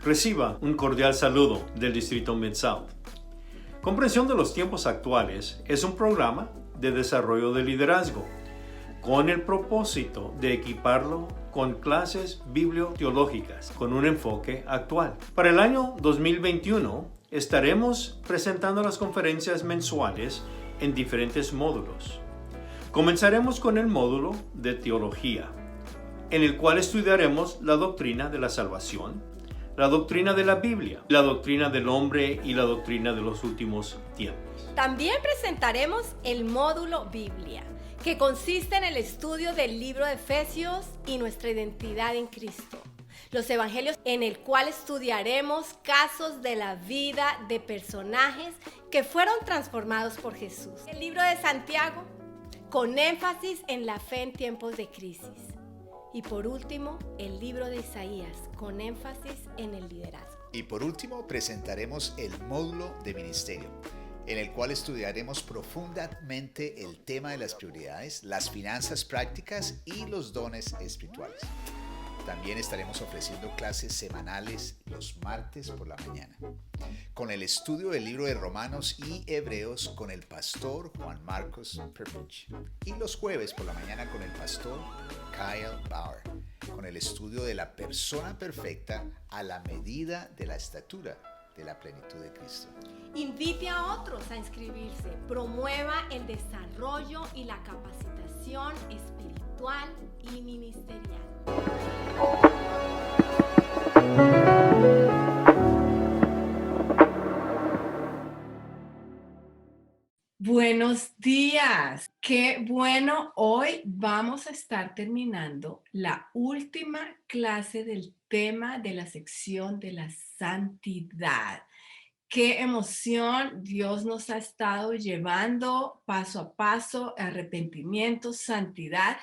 Reciba un cordial saludo del Distrito Mid-South. Comprensión de los tiempos actuales es un programa de desarrollo de liderazgo con el propósito de equiparlo con clases biblioteológicas con un enfoque actual. Para el año 2021 estaremos presentando las conferencias mensuales en diferentes módulos. Comenzaremos con el módulo de teología, en el cual estudiaremos la doctrina de la salvación, la doctrina de la Biblia, la doctrina del hombre y la doctrina de los últimos tiempos. También presentaremos el módulo Biblia, que consiste en el estudio del libro de Efesios y nuestra identidad en Cristo. Los evangelios, en el cual estudiaremos casos de la vida de personajes que fueron transformados por Jesús. El libro de Santiago, con énfasis en la fe en tiempos de crisis. Y por último, el libro de Isaías, con énfasis en el liderazgo. Y por último, presentaremos el módulo de ministerio, en el cual estudiaremos profundamente el tema de las prioridades, las finanzas prácticas y los dones espirituales. También estaremos ofreciendo clases semanales los martes por la mañana, con el estudio del libro de Romanos y Hebreos con el pastor Juan Marcos Perpich, y los jueves por la mañana con el pastor Kyle Bauer, con el estudio de la persona perfecta a la medida de la estatura de la plenitud de Cristo. Invite a otros a inscribirse, promueva el desarrollo y la capacitación espiritual y ministerial. Buenos días, qué bueno, hoy vamos a estar terminando la última clase del tema de la sección de la santidad. Qué emoción, Dios nos ha estado llevando paso a paso, arrepentimiento, santidad,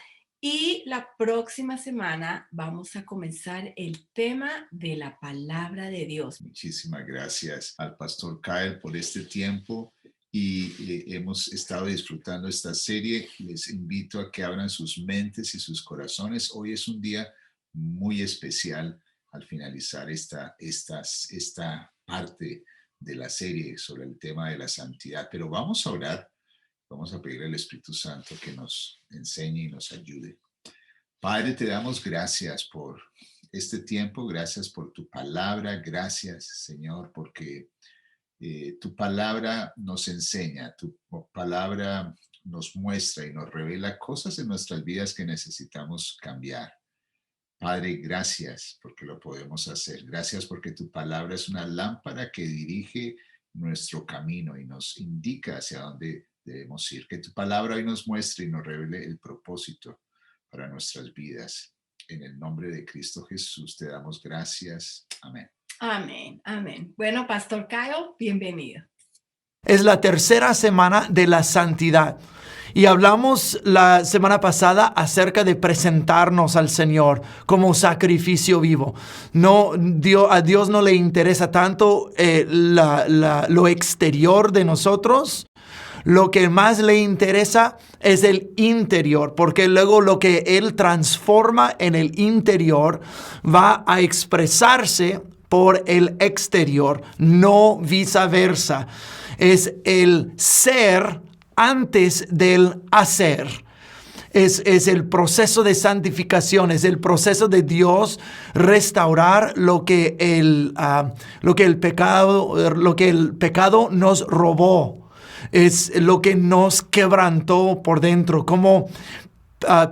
y la próxima semana vamos a comenzar el tema de la palabra de Dios. Muchísimas gracias al pastor Kyle por este tiempo y hemos estado disfrutando esta serie. Les invito a que abran sus mentes y sus corazones. Hoy es un día muy especial al finalizar esta parte de la serie sobre el tema de la santidad. Pero vamos a orar, vamos a pedir al Espíritu Santo que nos enseñe y nos ayude. Padre, te damos gracias por este tiempo, gracias por tu palabra, gracias, Señor, porque tu palabra nos enseña, tu palabra nos muestra y nos revela cosas en nuestras vidas que necesitamos cambiar. Padre, gracias porque lo podemos hacer. Gracias porque tu palabra es una lámpara que dirige nuestro camino y nos indica hacia dónde debemos ir. Que tu palabra hoy nos muestre y nos revele el propósito para nuestras vidas. En el nombre de Cristo Jesús te damos gracias. Amén. Amén, amén. Bueno, Pastor Kyle, bienvenido. Es la tercera semana de la santidad. Y hablamos la semana pasada acerca de presentarnos al Señor como sacrificio vivo. A Dios no le interesa tanto lo exterior de nosotros. Lo que más le interesa es el interior, porque luego lo que Él transforma en el interior va a expresarse por el exterior, no viceversa. Es el ser antes del hacer. Es el proceso de santificación, es el proceso de Dios restaurar lo que el pecado nos robó. Es lo que nos quebrantó por dentro, como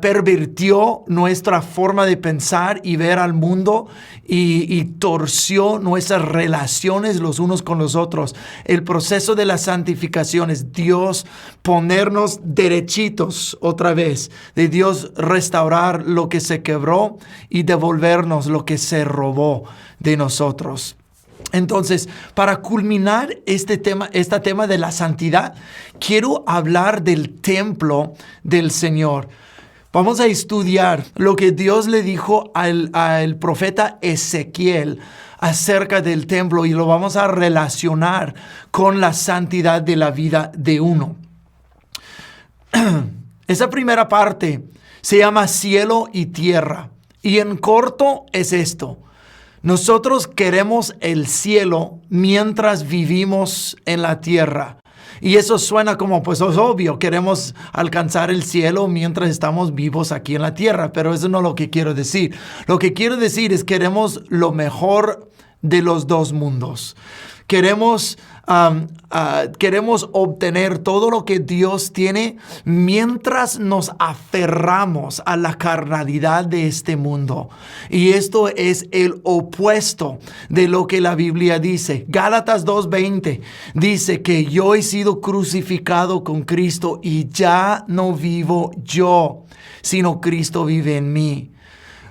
pervirtió nuestra forma de pensar y ver al mundo y torció nuestras relaciones los unos con los otros. El proceso de la santificación es Dios ponernos derechitos otra vez, de Dios restaurar lo que se quebró y devolvernos lo que se robó de nosotros. Entonces, para culminar este tema de la santidad, quiero hablar del templo del Señor. Vamos a estudiar lo que Dios le dijo al profeta Ezequiel acerca del templo y lo vamos a relacionar con la santidad de la vida de uno. Esa primera parte se llama cielo y tierra y en corto es esto. Nosotros queremos el cielo mientras vivimos en la tierra. Y eso suena como, pues es obvio, queremos alcanzar el cielo mientras estamos vivos aquí en la tierra, pero eso no es lo que quiero decir. Lo que quiero decir es queremos lo mejor de los dos mundos. Queremos obtener todo lo que Dios tiene mientras nos aferramos a la carnalidad de este mundo. Y esto es el opuesto de lo que la Biblia dice. Gálatas 2:20 dice que yo he sido crucificado con Cristo y ya no vivo yo, sino Cristo vive en mí.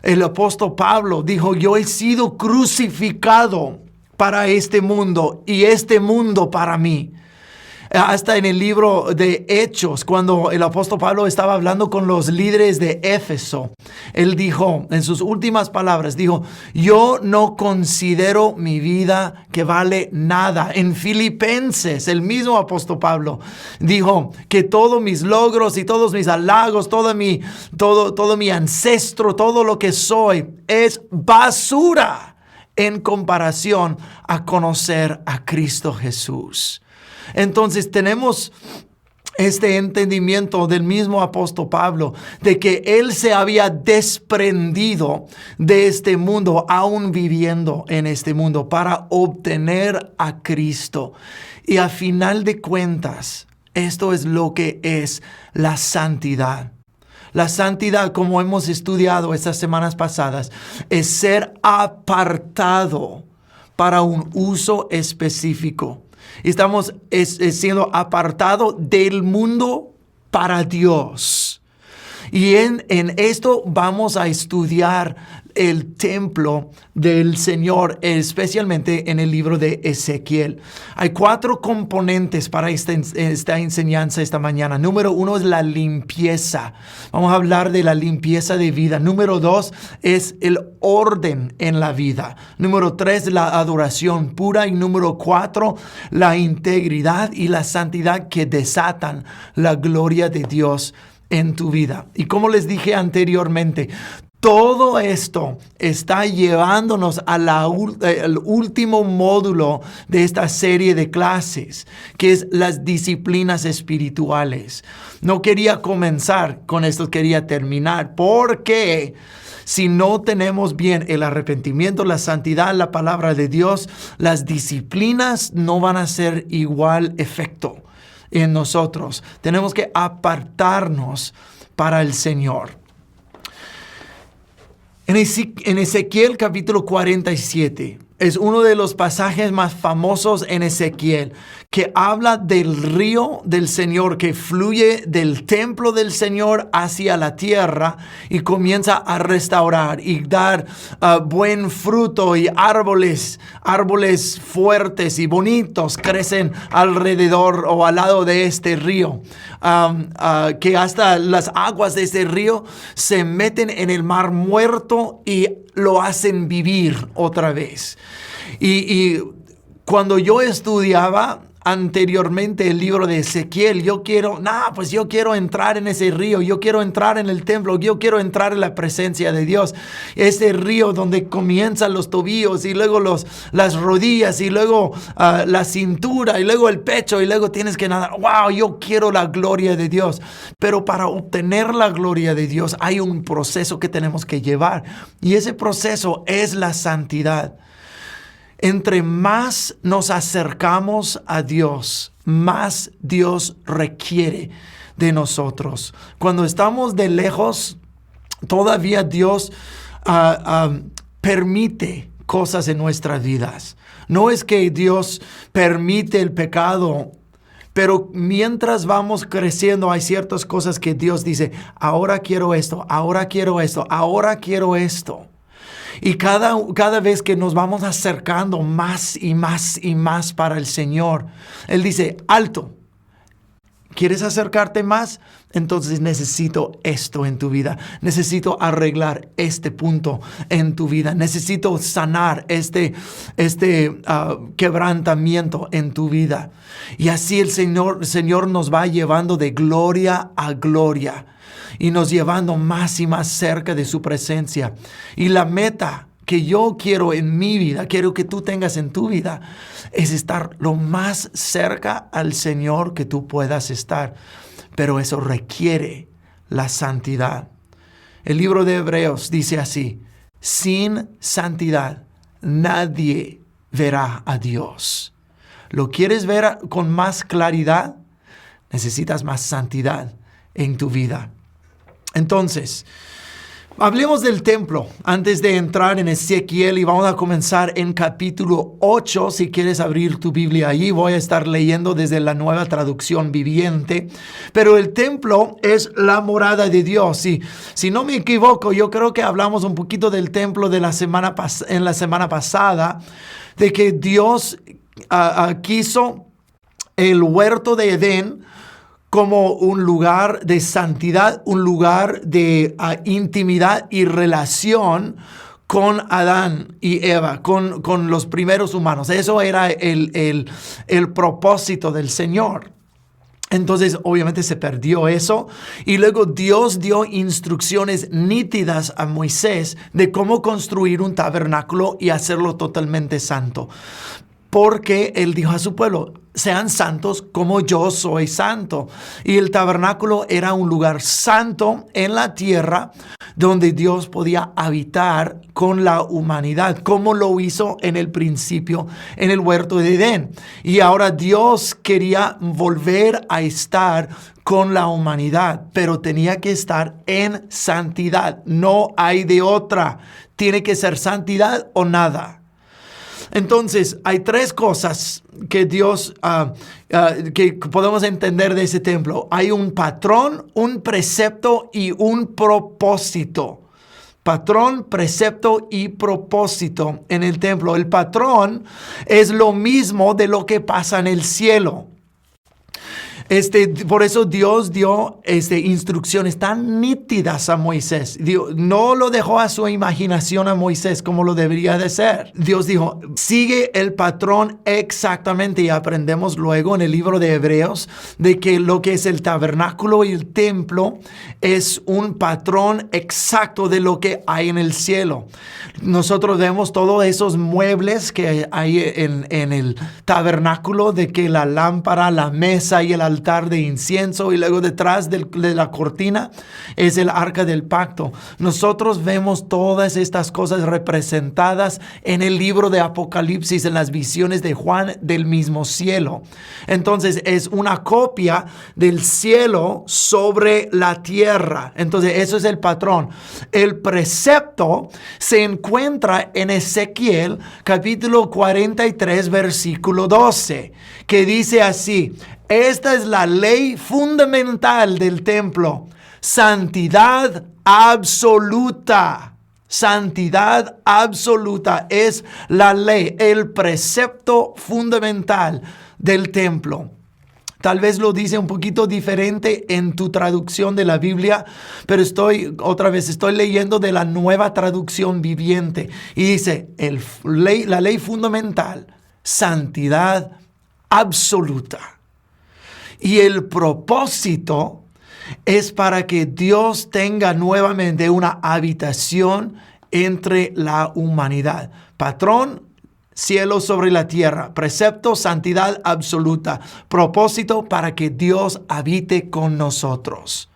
El apóstol Pablo dijo, yo he sido crucificado para este mundo y este mundo para mí. Hasta en el libro de Hechos, cuando el apóstol Pablo estaba hablando con los líderes de Éfeso, él dijo, en sus últimas palabras, dijo, yo no considero mi vida que vale nada. En Filipenses, el mismo apóstol Pablo dijo que todos mis logros y todos mis halagos, todo mi ancestro, todo lo que soy es basura en comparación a conocer a Cristo Jesús. Entonces tenemos este entendimiento del mismo apóstol Pablo de que él se había desprendido de este mundo, aún viviendo en este mundo, para obtener a Cristo. Y a final de cuentas, esto es lo que es la santidad. La santidad, como hemos estudiado estas semanas pasadas, es ser apartado para un uso específico. Estamos siendo apartados del mundo para Dios. Y en esto vamos a estudiar el templo del Señor, especialmente en el libro de Ezequiel. Hay 4 componentes para esta enseñanza esta mañana. Número 1 es la limpieza. Vamos a hablar de la limpieza de vida. Número 2 es el orden en la vida. Número 3, la adoración pura. Y número 4, la integridad y la santidad que desatan la gloria de Dios en tu vida. Y como les dije anteriormente, todo esto está llevándonos al último módulo de esta serie de clases, que es las disciplinas espirituales. No quería comenzar con esto, quería terminar, porque si no tenemos bien el arrepentimiento, la santidad, la palabra de Dios, las disciplinas no van a ser igual efecto en nosotros. Tenemos que apartarnos para el Señor. En Ezequiel capítulo 47 es uno de los pasajes más famosos en Ezequiel, que habla del río del Señor que fluye del templo del Señor hacia la tierra y comienza a restaurar y dar buen fruto, y árboles fuertes y bonitos crecen alrededor o al lado de este río, que hasta las aguas de este río se meten en el mar muerto y lo hacen vivir otra vez. Y cuando yo estudiaba anteriormente el libro de Ezequiel, yo quiero entrar en ese río, yo quiero entrar en el templo, yo quiero entrar en la presencia de Dios. Ese río donde comienzan los tobillos y luego las rodillas y luego la cintura y luego el pecho y luego tienes que nadar. ¡Wow! Yo quiero la gloria de Dios. Pero para obtener la gloria de Dios hay un proceso que tenemos que llevar, y ese proceso es la santidad. Entre más nos acercamos a Dios, más Dios requiere de nosotros. Cuando estamos de lejos, todavía Dios permite cosas en nuestras vidas. No es que Dios permite el pecado, pero mientras vamos creciendo hay ciertas cosas que Dios dice, ahora quiero esto, ahora quiero esto, ahora quiero esto. Y cada vez que nos vamos acercando más y más y más para el Señor, Él dice, alto, ¿quieres acercarte más? Entonces necesito esto en tu vida. Necesito arreglar este punto en tu vida. Necesito sanar este quebrantamiento en tu vida. Y así el Señor nos va llevando de gloria a gloria, y nos llevando más y más cerca de su presencia. Y la meta que yo quiero en mi vida, quiero que tú tengas en tu vida, es estar lo más cerca al Señor que tú puedas estar. Pero eso requiere la santidad. El libro de Hebreos dice así: sin santidad nadie verá a Dios. ¿Lo quieres ver con más claridad? Necesitas más santidad en tu vida. Entonces, hablemos del templo antes de entrar en Ezequiel, y vamos a comenzar en capítulo 8. Si quieres abrir tu Biblia allí, voy a estar leyendo desde la Nueva Traducción Viviente. Pero el templo es la morada de Dios. Si no me equivoco, yo creo que hablamos un poquito del templo de en la semana pasada, de que Dios quiso el huerto de Edén como un lugar de santidad, un lugar de intimidad y relación con Adán y Eva, con los primeros humanos. Eso era el propósito del Señor. Entonces, obviamente se perdió eso, y luego Dios dio instrucciones nítidas a Moisés de cómo construir un tabernáculo y hacerlo totalmente santo. Porque Él dijo a su pueblo: sean santos como yo soy santo. Y el tabernáculo era un lugar santo en la tierra donde Dios podía habitar con la humanidad, como lo hizo en el principio en el huerto de Edén. Y ahora Dios quería volver a estar con la humanidad, pero tenía que estar en santidad. No hay de otra. Tiene que ser santidad o nada. Entonces, hay tres cosas que Dios, que podemos entender de ese templo. Hay un patrón, un precepto y un propósito. Patrón, precepto y propósito en el templo. El patrón es lo mismo de lo que pasa en el cielo. Por eso Dios dio instrucciones tan nítidas a Moisés. Dios no lo dejó a su imaginación a Moisés como lo debería de ser. Dios dijo: sigue el patrón exactamente. Y aprendemos luego en el libro de Hebreos de que lo que es el tabernáculo y el templo es un patrón exacto de lo que hay en el cielo. Nosotros vemos todos esos muebles que hay en el tabernáculo, de que la lámpara, la mesa y el altar de incienso, y luego detrás de la cortina es el arca del pacto. Nosotros vemos todas estas cosas representadas en el libro de Apocalipsis, en las visiones de Juan del mismo cielo. Entonces es una copia del cielo sobre la tierra. Entonces eso es el patrón. El precepto se encuentra en Ezequiel capítulo 43 versículo 12, que dice así: esta es la ley fundamental del templo: santidad absoluta. Santidad absoluta es la ley, el precepto fundamental del templo. Tal vez lo dice un poquito diferente en tu traducción de la Biblia, pero estoy leyendo de la Nueva Traducción Viviente, y dice la ley fundamental: santidad absoluta. Y el propósito es para que Dios tenga nuevamente una habitación entre la humanidad. Patrón, cielo sobre la tierra. Precepto, santidad absoluta. Propósito, para que Dios habite con nosotros.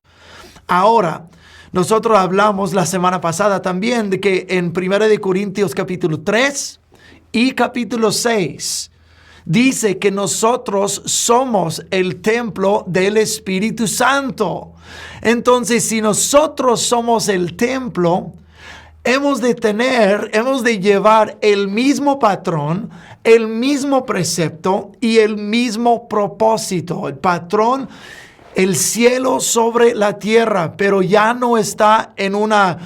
Ahora, nosotros hablamos la semana pasada también de que en 1 Corintios capítulo 3 y capítulo 6... dice que nosotros somos el templo del Espíritu Santo. Entonces, si nosotros somos el templo, hemos de llevar el mismo patrón, el mismo precepto y el mismo propósito. El patrón, el cielo sobre la tierra, pero ya no está en una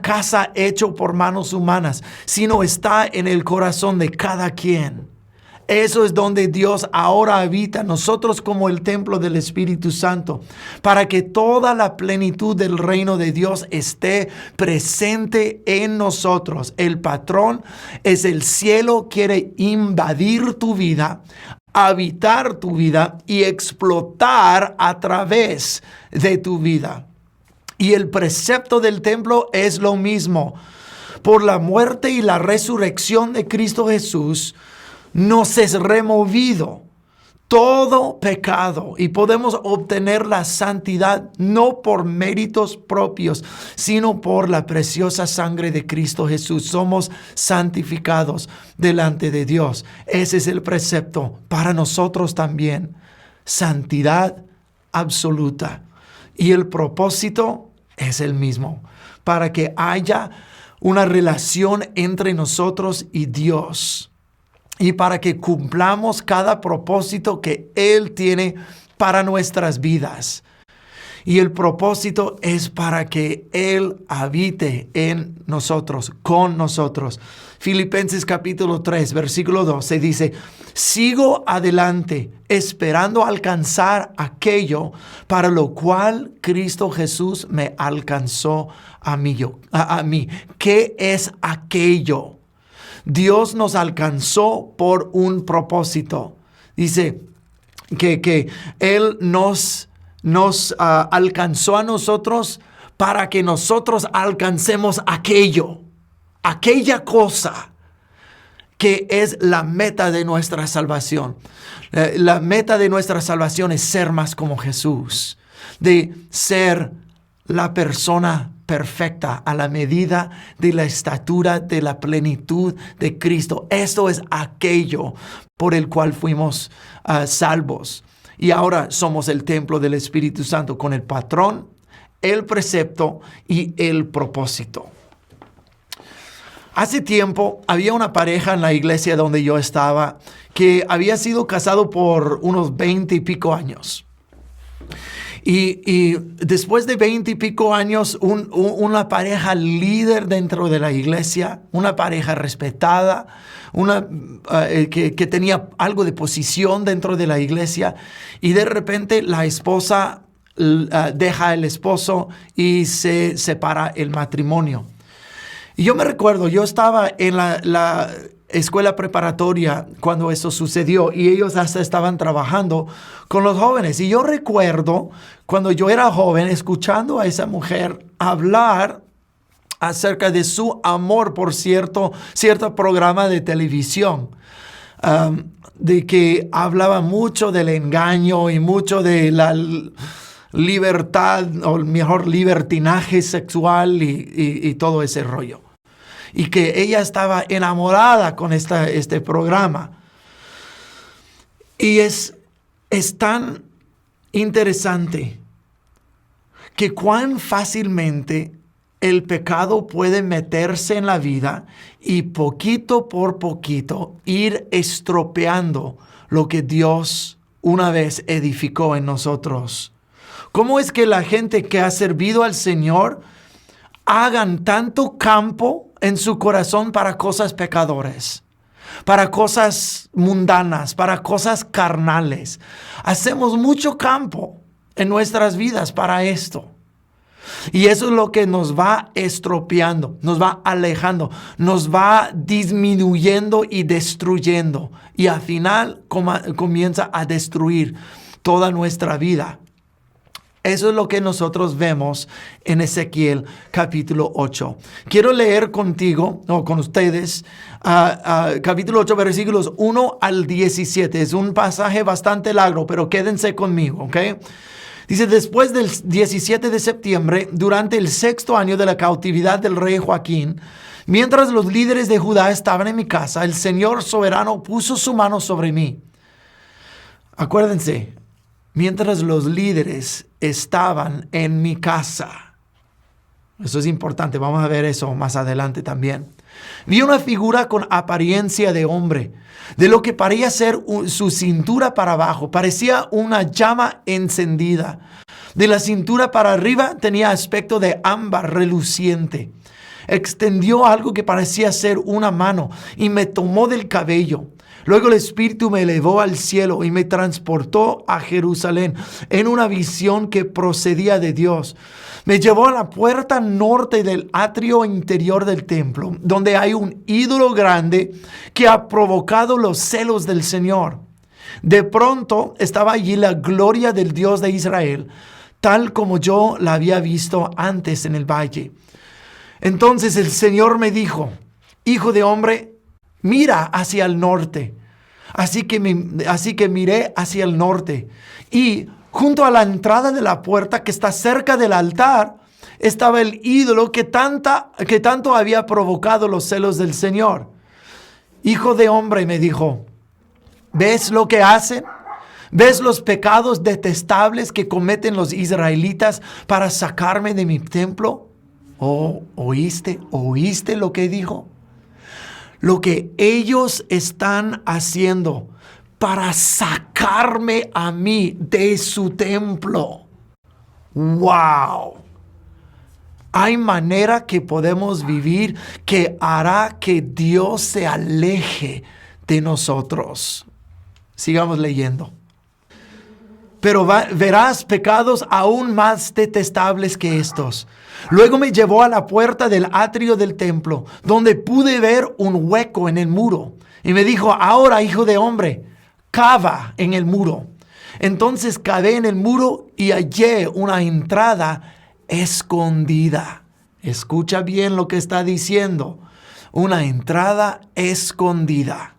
casa hecho por manos humanas, sino está en el corazón de cada quien. Eso es donde Dios ahora habita, nosotros como el templo del Espíritu Santo, para que toda la plenitud del reino de Dios esté presente en nosotros. El patrón es el cielo, quiere invadir tu vida, habitar tu vida y explotar a través de tu vida. Y el precepto del templo es lo mismo. por la muerte y la resurrección de Cristo Jesús, nos es removido todo pecado y podemos obtener la santidad no por méritos propios, sino por la preciosa sangre de Cristo Jesús. Somos santificados delante de Dios. Ese es el precepto para nosotros también. Santidad absoluta. Y el propósito es el mismo, para que haya una relación entre nosotros y Dios. Y para que cumplamos cada propósito que Él tiene para nuestras vidas. Y el propósito es para que Él habite en nosotros, con nosotros. Filipenses capítulo 3, versículo 12 dice: sigo adelante, esperando alcanzar aquello para lo cual Cristo Jesús me alcanzó a mí. ¿Qué es aquello? Dios nos alcanzó por un propósito. Dice que Él nos alcanzó a nosotros para que nosotros alcancemos aquella cosa que es la meta de nuestra salvación. La meta de nuestra salvación es ser más como Jesús, de ser la persona perfecta a la medida de la estatura de la plenitud de Cristo. Esto es aquello por el cual fuimos salvos. Y ahora somos el templo del Espíritu Santo con el patrón, el precepto y el propósito. Hace tiempo había una pareja en la iglesia donde yo estaba que había sido casado por unos 20 y pico años. Y después de 20 y pico años, una pareja líder dentro de la iglesia, una pareja respetada, que tenía algo de posición dentro de la iglesia, y de repente la esposa deja al esposo y se separa el matrimonio. Y yo me recuerdo, yo estaba en la escuela preparatoria cuando eso sucedió y ellos hasta estaban trabajando con los jóvenes. Y yo recuerdo cuando yo era joven escuchando a esa mujer hablar acerca de su amor por cierto programa de televisión, de que hablaba mucho del engaño y mucho de la libertad, o mejor libertinaje sexual y todo ese rollo. Y que ella estaba enamorada con este programa. Y es tan interesante que cuán fácilmente el pecado puede meterse en la vida y poquito por poquito ir estropeando lo que Dios una vez edificó en nosotros. ¿Cómo es que la gente que ha servido al Señor hagan tanto campo en su corazón para cosas pecadores, para cosas mundanas, para cosas carnales? Hacemos mucho campo en nuestras vidas para esto. Y eso es lo que nos va estropeando, nos va alejando, nos va disminuyendo y destruyendo. Y al final comienza a destruir toda nuestra vida. Eso es lo que nosotros vemos en Ezequiel capítulo 8. Quiero leer contigo, o con ustedes, capítulo 8, versículos 1 al 17. Es un pasaje bastante largo, pero quédense conmigo, ¿ok? Dice: después del 17 de septiembre, durante el 6º año de la cautividad del rey Joaquín, mientras los líderes de Judá estaban en mi casa, el Señor soberano puso su mano sobre mí. Acuérdense, mientras los líderes estaban en mi casa. Eso es importante, vamos a ver eso más adelante también. Vi una figura con apariencia de hombre. De lo que parecía ser su cintura para abajo, parecía una llama encendida. De la cintura para arriba tenía aspecto de ámbar reluciente. Extendió algo que parecía ser una mano y me tomó del cabello. Luego el Espíritu me elevó al cielo y me transportó a Jerusalén en una visión que procedía de Dios. Me llevó a la puerta norte del atrio interior del templo, donde hay un ídolo grande que ha provocado los celos del Señor. De pronto estaba allí la gloria del Dios de Israel, tal como yo la había visto antes en el valle. Entonces el Señor me dijo, hijo de hombre, mira hacia el norte. Así que miré hacia el norte. Y junto a la entrada de la puerta que está cerca del altar, estaba el ídolo que tanto había provocado los celos del Señor. Hijo de hombre, me dijo, ¿ves lo que hacen? ¿Ves los pecados detestables que cometen los israelitas para sacarme de mi templo? Oh, ¿oíste lo que dijo? Lo que ellos están haciendo para sacarme a mí de su templo. ¡Wow! Hay manera que podemos vivir que hará que Dios se aleje de nosotros. Sigamos leyendo. Pero verás pecados aún más detestables que estos. Luego me llevó a la puerta del atrio del templo, donde pude ver un hueco en el muro. Y me dijo, ahora, hijo de hombre, cava en el muro. Entonces cavé en el muro y hallé una entrada escondida. Escucha bien lo que está diciendo. Una entrada escondida.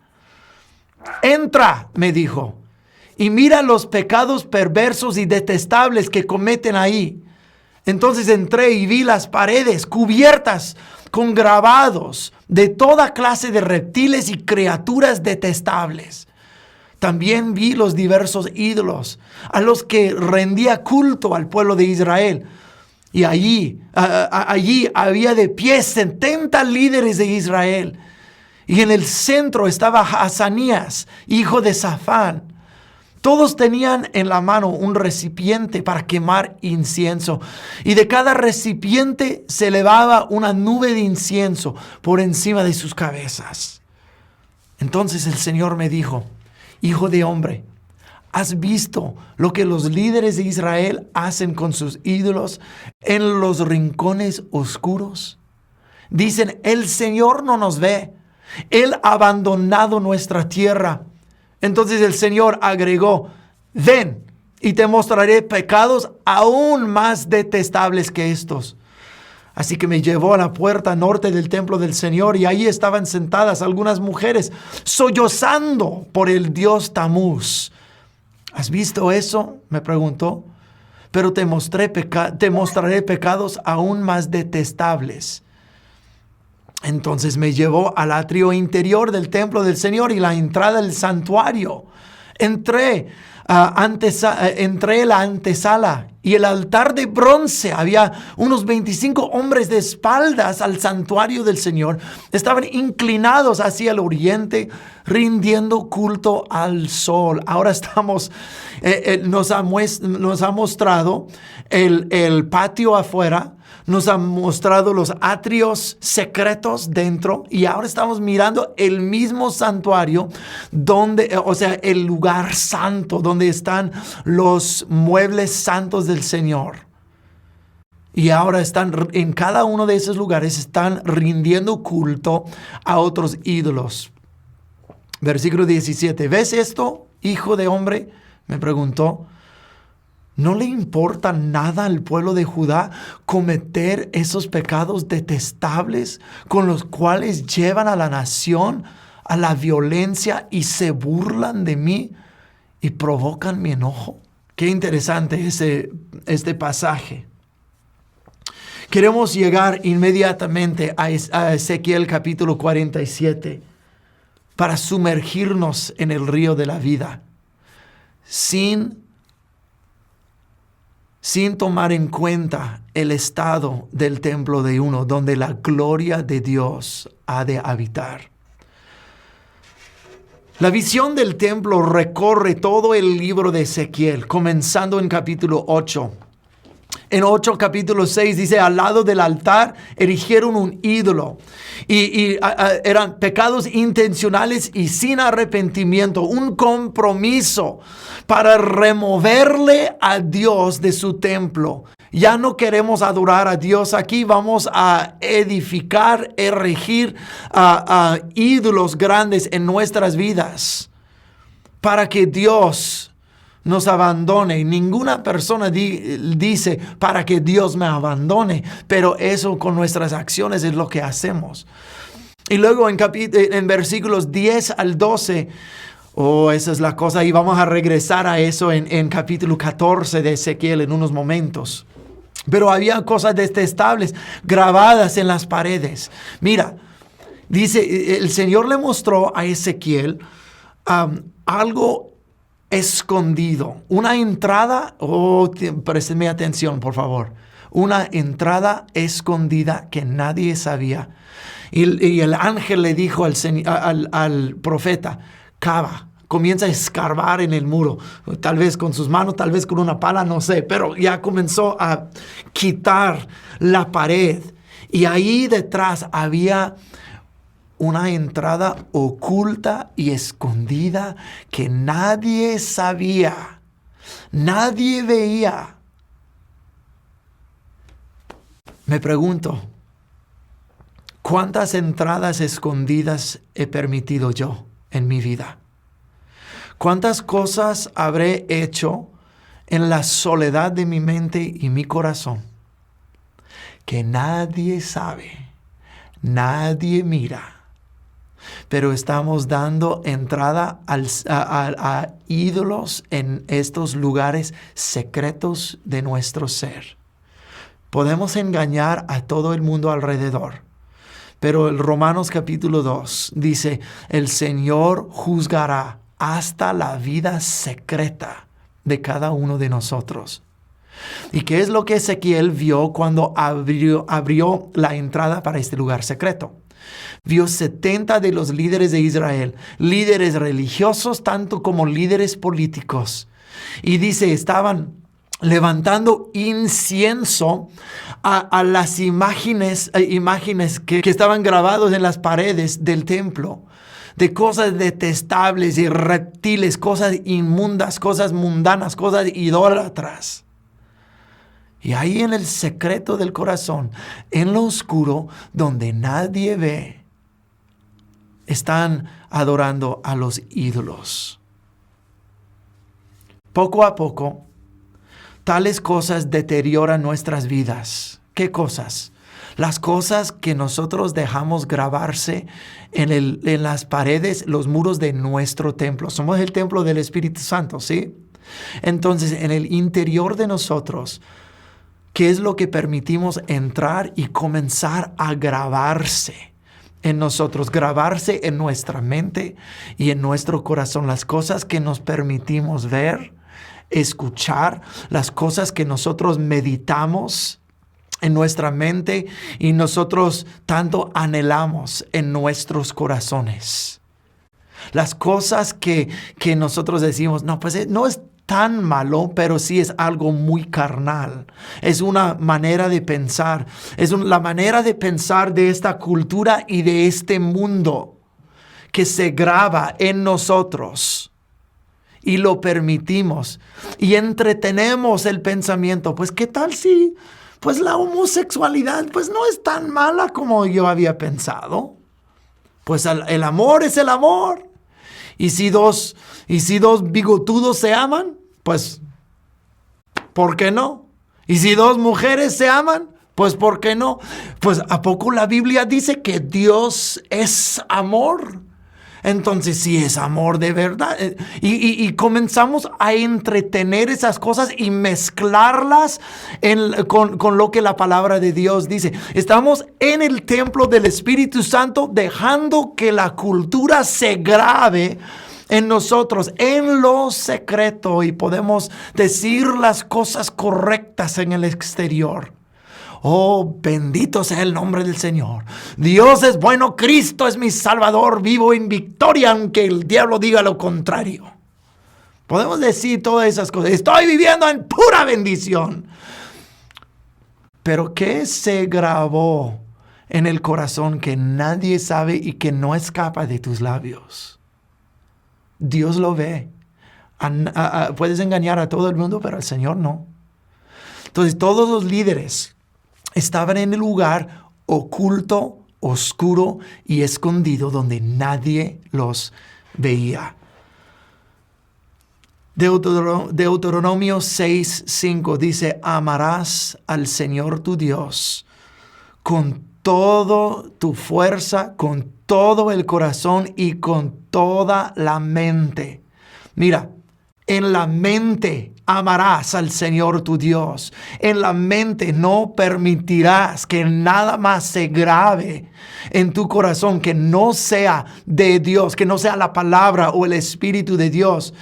Entra, me dijo, y mira los pecados perversos y detestables que cometen ahí. Entonces entré y vi las paredes cubiertas con grabados de toda clase de reptiles y criaturas detestables. También vi los diversos ídolos a los que rendía culto al pueblo de Israel. Y allí había de pie 70 líderes de Israel. Y en el centro estaba Azanías, hijo de Safán. Todos tenían en la mano un recipiente para quemar incienso. Y de cada recipiente se elevaba una nube de incienso por encima de sus cabezas. Entonces el Señor me dijo, hijo de hombre, ¿has visto lo que los líderes de Israel hacen con sus ídolos en los rincones oscuros? Dicen, el Señor no nos ve. Él ha abandonado nuestra tierra. Entonces el Señor agregó, ven y te mostraré pecados aún más detestables que estos. Así que me llevó a la puerta norte del templo del Señor y ahí estaban sentadas algunas mujeres sollozando por el dios Tamuz. ¿Has visto eso?, me preguntó. Pero te mostraré pecados aún más detestables. Entonces me llevó al atrio interior del templo del Señor y la entrada del santuario. Entré la antesala y el altar de bronce. Había unos 25 hombres de espaldas al santuario del Señor. Estaban inclinados hacia el oriente, rindiendo culto al sol. Ahora nos ha mostrado el patio afuera. Nos han mostrado los atrios secretos dentro y ahora estamos mirando el mismo santuario el lugar santo donde están los muebles santos del Señor. Y ahora en cada uno de esos lugares están rindiendo culto a otros ídolos. Versículo 17. ¿Ves esto, hijo de hombre?, me preguntó. ¿No le importa nada al pueblo de Judá cometer esos pecados detestables con los cuales llevan a la nación a la violencia y se burlan de mí y provocan mi enojo? Qué interesante este pasaje. Queremos llegar inmediatamente a Ezequiel capítulo 47 para sumergirnos en el río de la vida sin tomar en cuenta el estado del templo de uno, donde la gloria de Dios ha de habitar. La visión del templo recorre todo el libro de Ezequiel, comenzando en capítulo 8. En capítulo 6 dice, al lado del altar erigieron un ídolo. Y eran pecados intencionales y sin arrepentimiento, un compromiso para removerle a Dios de su templo. Ya no queremos adorar a Dios aquí, vamos a erigir ídolos grandes en nuestras vidas para que Dios nos abandone. Ninguna persona dice para que Dios me abandone, pero eso con nuestras acciones es lo que hacemos. Y luego en versículos 10 al 12, esa es la cosa, y vamos a regresar a eso en capítulo 14 de Ezequiel en unos momentos. Pero había cosas detestables grabadas en las paredes. Mira, dice, el Señor le mostró a Ezequiel algo escondido, una entrada, préstenme atención por favor, una entrada escondida que nadie sabía. Y el ángel le dijo al profeta, cava, comienza a escarbar en el muro, tal vez con sus manos, tal vez con una pala, no sé, pero ya comenzó a quitar la pared. Y ahí detrás había una entrada oculta y escondida que nadie sabía, nadie veía. Me pregunto, ¿cuántas entradas escondidas he permitido yo en mi vida? ¿Cuántas cosas habré hecho en la soledad de mi mente y mi corazón que nadie sabe, nadie mira? Pero estamos dando entrada a ídolos en estos lugares secretos de nuestro ser. Podemos engañar a todo el mundo alrededor, pero el Romanos capítulo 2 dice, el Señor juzgará hasta la vida secreta de cada uno de nosotros. ¿Y qué es lo que Ezequiel vio cuando abrió la entrada para este lugar secreto? Vio 70 de los líderes de Israel, líderes religiosos tanto como líderes políticos. Y dice, estaban levantando incienso a las imágenes que estaban grabados en las paredes del templo, de cosas detestables y reptiles, cosas inmundas, cosas mundanas, cosas idólatras. Y ahí en el secreto del corazón, en lo oscuro, donde nadie ve, están adorando a los ídolos. Poco a poco, tales cosas deterioran nuestras vidas. ¿Qué cosas? Las cosas que nosotros dejamos grabarse en las paredes, los muros de nuestro templo. Somos el templo del Espíritu Santo, ¿sí? Entonces, en el interior de nosotros, ¿qué es lo que permitimos entrar y comenzar a grabarse en nosotros? Grabarse en nuestra mente y en nuestro corazón. Las cosas que nos permitimos ver, escuchar, las cosas que nosotros meditamos en nuestra mente y nosotros tanto anhelamos en nuestros corazones. Las cosas que nosotros decimos, no, pues no es tan malo, pero sí es algo muy carnal. Es una manera de pensar. Es la manera de pensar de esta cultura y de este mundo que se graba en nosotros. Y lo permitimos. Y entretenemos el pensamiento. Pues, ¿qué tal si pues la homosexualidad pues no es tan mala como yo había pensado? Pues el amor es el amor. Y si dos bigotudos se aman, pues, ¿por qué no? Y si dos mujeres se aman, pues, ¿por qué no? Pues, ¿a poco la Biblia dice que Dios es amor? Entonces, sí es amor de verdad. Y comenzamos a entretener esas cosas y mezclarlas con lo que la palabra de Dios dice. Estamos en el templo del Espíritu Santo, dejando que la cultura se grabe en nosotros, en lo secreto, y podemos decir las cosas correctas en el exterior. Oh, bendito sea el nombre del Señor. Dios es bueno, Cristo es mi Salvador, vivo en victoria, aunque el diablo diga lo contrario. Podemos decir todas esas cosas. Estoy viviendo en pura bendición. Pero ¿qué se grabó en el corazón que nadie sabe y que no escapa de tus labios? Dios lo ve. Puedes engañar a todo el mundo, pero al Señor no. Entonces, todos los líderes estaban en el lugar oculto, oscuro y escondido donde nadie los veía. Deuteronomio 6:5 dice, amarás al Señor tu Dios con toda tu fuerza, con todo el corazón y con toda la mente. Mira, en la mente amarás al Señor tu Dios. En la mente no permitirás que nada más se grabe en tu corazón que no sea de Dios, que no sea la palabra o el Espíritu de Dios.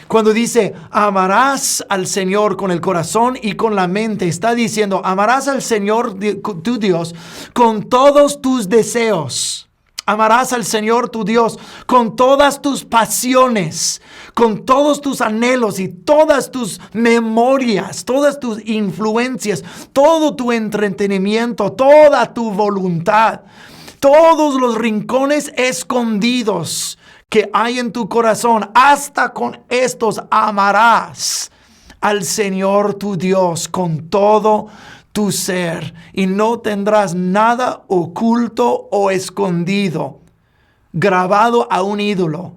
Cuando dice amarás al Señor con el corazón y con la mente, está diciendo amarás al Señor tu Dios con todos tus deseos. Amarás al Señor tu Dios con todas tus pasiones, con todos tus anhelos y todas tus memorias, todas tus influencias, todo tu entretenimiento, toda tu voluntad, todos los rincones escondidos que hay en tu corazón. Hasta con estos amarás al Señor tu Dios con todo tu ser, y no tendrás nada oculto o escondido, grabado a un ídolo,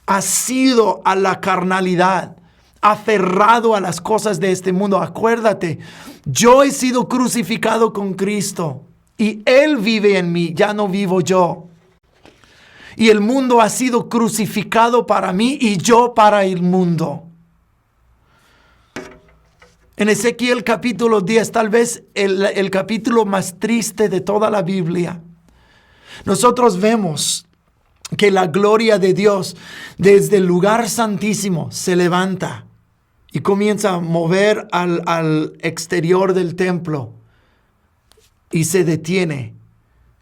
asido a la carnalidad, aferrado a las cosas de este mundo. Acuérdate, yo he sido crucificado con Cristo y Él vive en mí, ya no vivo yo. Y el mundo ha sido crucificado para mí y yo para el mundo. En Ezequiel capítulo 10, tal vez el capítulo más triste de toda la Biblia, nosotros vemos que la gloria de Dios desde el lugar santísimo se levanta y comienza a mover al exterior del templo y se detiene.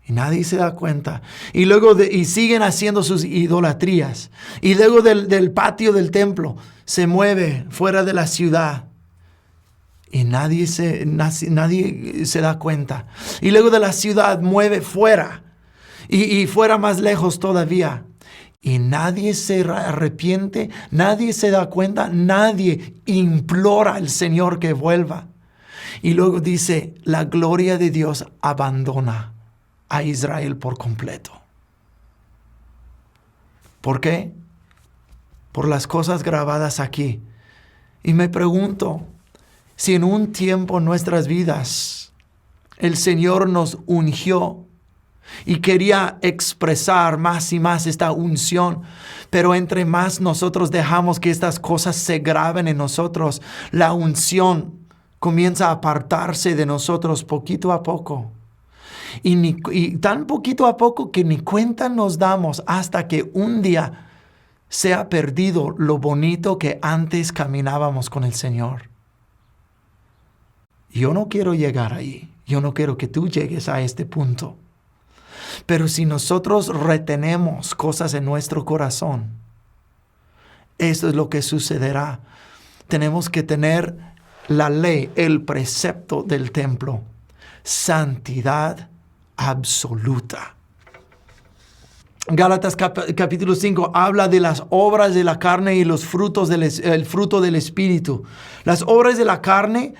Y nadie se da cuenta. Y luego y siguen haciendo sus idolatrías. Y luego del patio del templo se mueve fuera de la ciudad. Y nadie se da cuenta. Y luego de la ciudad mueve fuera. Y fuera más lejos todavía. Y nadie se arrepiente. Nadie se da cuenta. Nadie implora al Señor que vuelva. Y luego dice, la gloria de Dios abandona a Israel por completo. ¿Por qué? Por las cosas grabadas aquí. Y me pregunto, si en un tiempo en nuestras vidas el Señor nos ungió y quería expresar más y más esta unción, pero entre más nosotros dejamos que estas cosas se graben en nosotros, la unción comienza a apartarse de nosotros poquito a poco. Y tan poquito a poco que ni cuenta nos damos hasta que un día se ha perdido lo bonito que antes caminábamos con el Señor. Yo no quiero llegar ahí. Yo no quiero que tú llegues a este punto. Pero si nosotros retenemos cosas en nuestro corazón, eso es lo que sucederá. Tenemos que tener la ley, el precepto del templo. Santidad absoluta. Gálatas capítulo 5 habla de las obras de la carne y los frutos el fruto del Espíritu. Las obras de la carne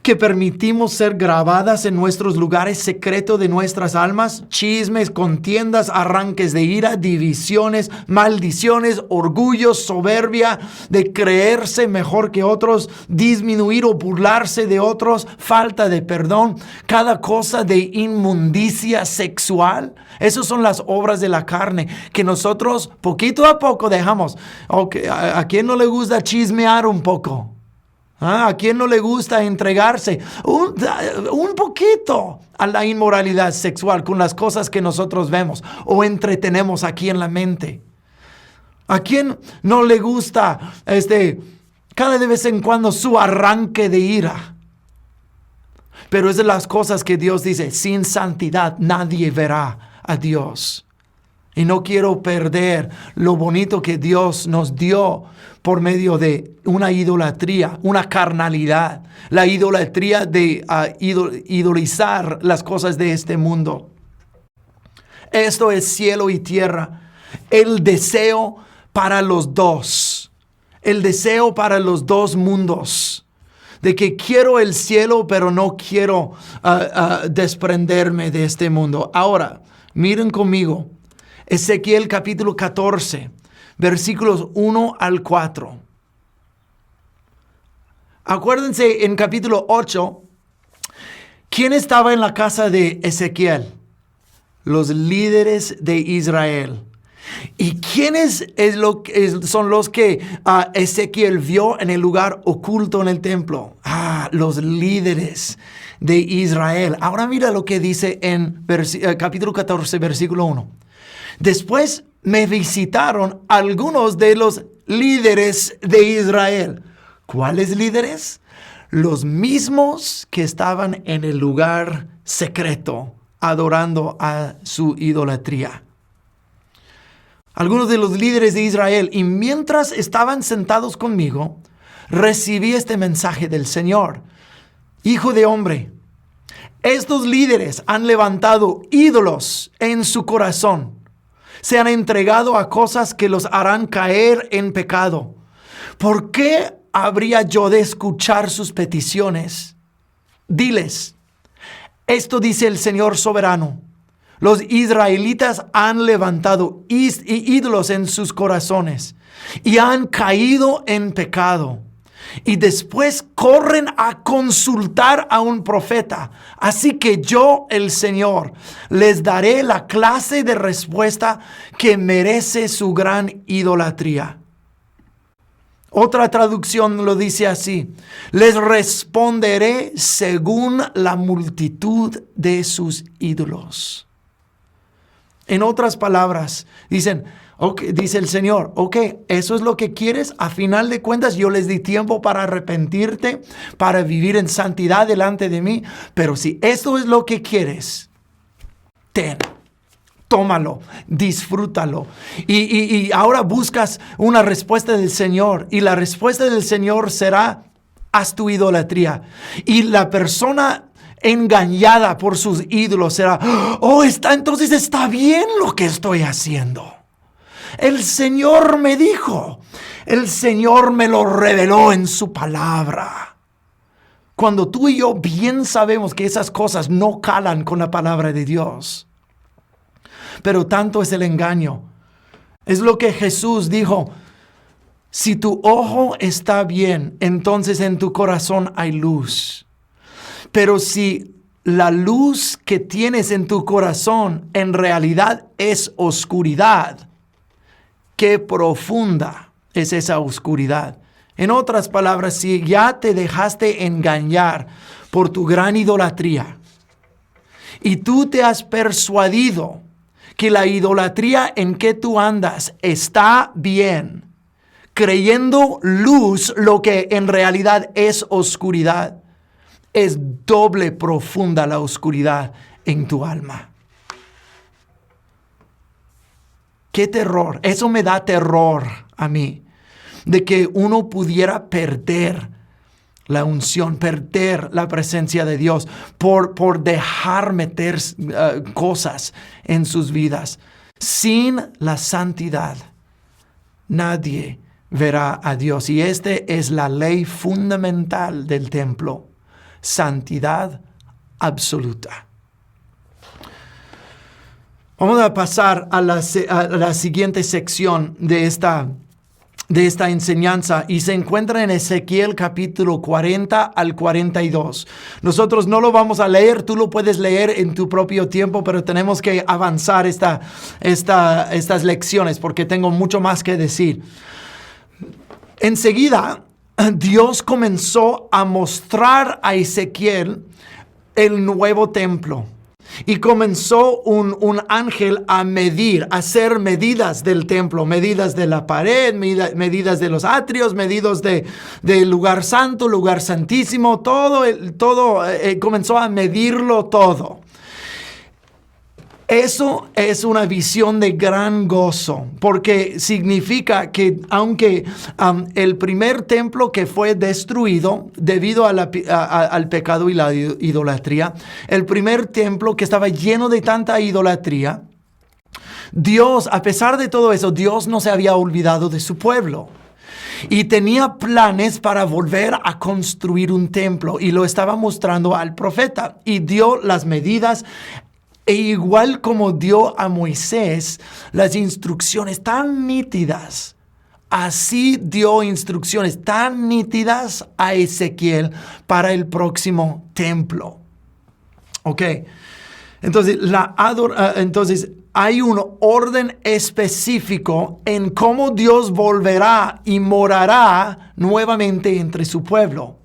que permitimos ser grabadas en nuestros lugares secretos de nuestras almas: chismes, contiendas, arranques de ira, divisiones, maldiciones, orgullo, soberbia, de creerse mejor que otros, disminuir o burlarse de otros, falta de perdón, cada cosa de inmundicia sexual. Esas son las obras de la carne que nosotros poquito a poco dejamos. ¿A quién no le gusta chismear un poco? ¿A quién no le gusta entregarse un poquito a la inmoralidad sexual con las cosas que nosotros vemos o entretenemos aquí en la mente? ¿A quién no le gusta cada de vez en cuando su arranque de ira? Pero es de las cosas que Dios dice, sin santidad nadie verá a Dios. Y no quiero perder lo bonito que Dios nos dio por medio de una idolatría, una carnalidad. La idolatría de idolizar las cosas de este mundo. Esto es cielo y tierra. El deseo para los dos. El deseo para los dos mundos. De que quiero el cielo, pero no quiero desprenderme de este mundo. Ahora, miren conmigo. Ezequiel capítulo 14, versículos 1 al 4. Acuérdense en capítulo 8, ¿quién estaba en la casa de Ezequiel? Los líderes de Israel. ¿Y quiénes son los que Ezequiel vio en el lugar oculto en el templo? Los líderes de Israel. Ahora mira lo que dice en capítulo 14, versículo 1. Después me visitaron algunos de los líderes de Israel. ¿Cuáles líderes? Los mismos que estaban en el lugar secreto, adorando a su idolatría. Algunos de los líderes de Israel, y mientras estaban sentados conmigo, recibí este mensaje del Señor. Hijo de hombre, estos líderes han levantado ídolos en su corazón. Se han entregado a cosas que los harán caer en pecado. ¿Por qué habría yo de escuchar sus peticiones? Diles, esto dice el Señor soberano. Los israelitas han levantado ídolos en sus corazones y han caído en pecado. Y después corren a consultar a un profeta. Así que yo, el Señor, les daré la clase de respuesta que merece su gran idolatría. Otra traducción lo dice así: les responderé según la multitud de sus ídolos. En otras palabras, dice el Señor, eso es lo que quieres. A final de cuentas, yo les di tiempo para arrepentirte, para vivir en santidad delante de mí. Pero si esto es lo que quieres, tómalo, disfrútalo. Y ahora buscas una respuesta del Señor. Y la respuesta del Señor será: haz tu idolatría. Y la persona engañada por sus ídolos será: entonces está bien lo que estoy haciendo. El Señor me dijo, el Señor me lo reveló en su palabra. Cuando tú y yo bien sabemos que esas cosas no calan con la palabra de Dios. Pero tanto es el engaño. Es lo que Jesús dijo: si tu ojo está bien, entonces en tu corazón hay luz. Pero si la luz que tienes en tu corazón en realidad es oscuridad, qué profunda es esa oscuridad. En otras palabras, si ya te dejaste engañar por tu gran idolatría y tú te has persuadido que la idolatría en que tú andas está bien, creyendo luz lo que en realidad es oscuridad, es doble profunda la oscuridad en tu alma. ¡Qué terror! Eso me da terror a mí, de que uno pudiera perder la unción, perder la presencia de Dios por dejar meter cosas en sus vidas. Sin la santidad, nadie verá a Dios. Y esta es la ley fundamental del templo: santidad absoluta. Vamos a pasar a la siguiente sección de esta enseñanza, y se encuentra en Ezequiel capítulo 40 al 42. Nosotros no lo vamos a leer, tú lo puedes leer en tu propio tiempo, pero tenemos que avanzar estas lecciones porque tengo mucho más que decir. Enseguida, Dios comenzó a mostrar a Ezequiel el nuevo templo. Y comenzó un ángel a hacer medidas del templo, medidas de la pared, medidas de los atrios, medidas del lugar santo, lugar santísimo, todo comenzó a medirlo todo. Eso es una visión de gran gozo, porque significa que aunque el primer templo que fue destruido debido al pecado y la idolatría, el primer templo que estaba lleno de tanta idolatría, Dios, a pesar de todo eso, Dios no se había olvidado de su pueblo. Y tenía planes para volver a construir un templo, y lo estaba mostrando al profeta, y dio las medidas E igual como dio a Moisés las instrucciones tan nítidas, así dio instrucciones tan nítidas a Ezequiel para el próximo templo. Ok, entonces, entonces hay un orden específico en cómo Dios volverá y morará nuevamente entre su pueblo.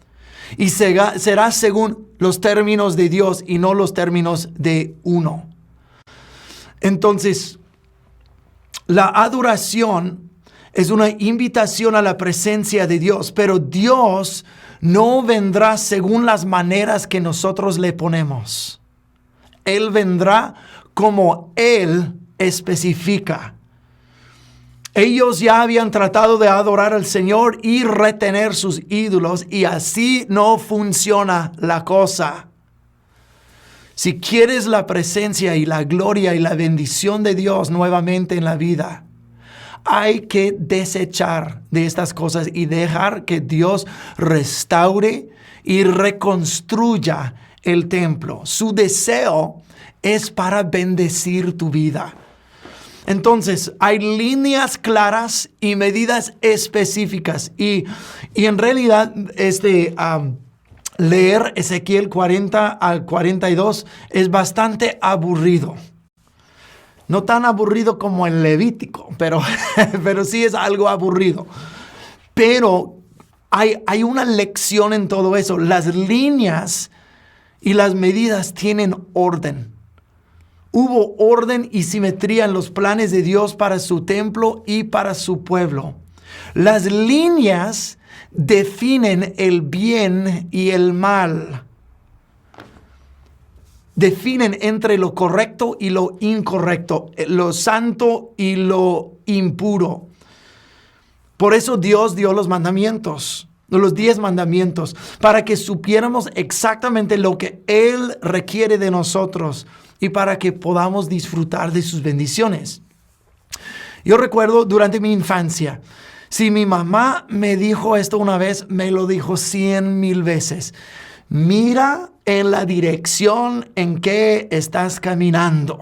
Y será según los términos de Dios y no los términos de uno. Entonces, la adoración es una invitación a la presencia de Dios, pero Dios no vendrá según las maneras que nosotros le ponemos. Él vendrá como Él especifica. Ellos ya habían tratado de adorar al Señor y retener sus ídolos, y así no funciona la cosa. Si quieres la presencia y la gloria y la bendición de Dios nuevamente en la vida, hay que desechar de estas cosas y dejar que Dios restaure y reconstruya el templo. Su deseo es para bendecir tu vida. Entonces, hay líneas claras y medidas específicas. Y en realidad, leer Ezequiel 40 al 42 es bastante aburrido. No tan aburrido como el Levítico, pero sí es algo aburrido. Pero hay una lección en todo eso. Las líneas y las medidas tienen orden. Hubo orden y simetría en los planes de Dios para su templo y para su pueblo. Las líneas definen el bien y el mal. Definen entre lo correcto y lo incorrecto, lo santo y lo impuro. Por eso Dios dio los mandamientos, los 10 mandamientos, para que supiéramos exactamente lo que Él requiere de nosotros y para que podamos disfrutar de sus bendiciones. Yo recuerdo durante mi infancia, si mi mamá me dijo esto una vez, me lo dijo 100,000 veces. Mira en la dirección en que estás caminando.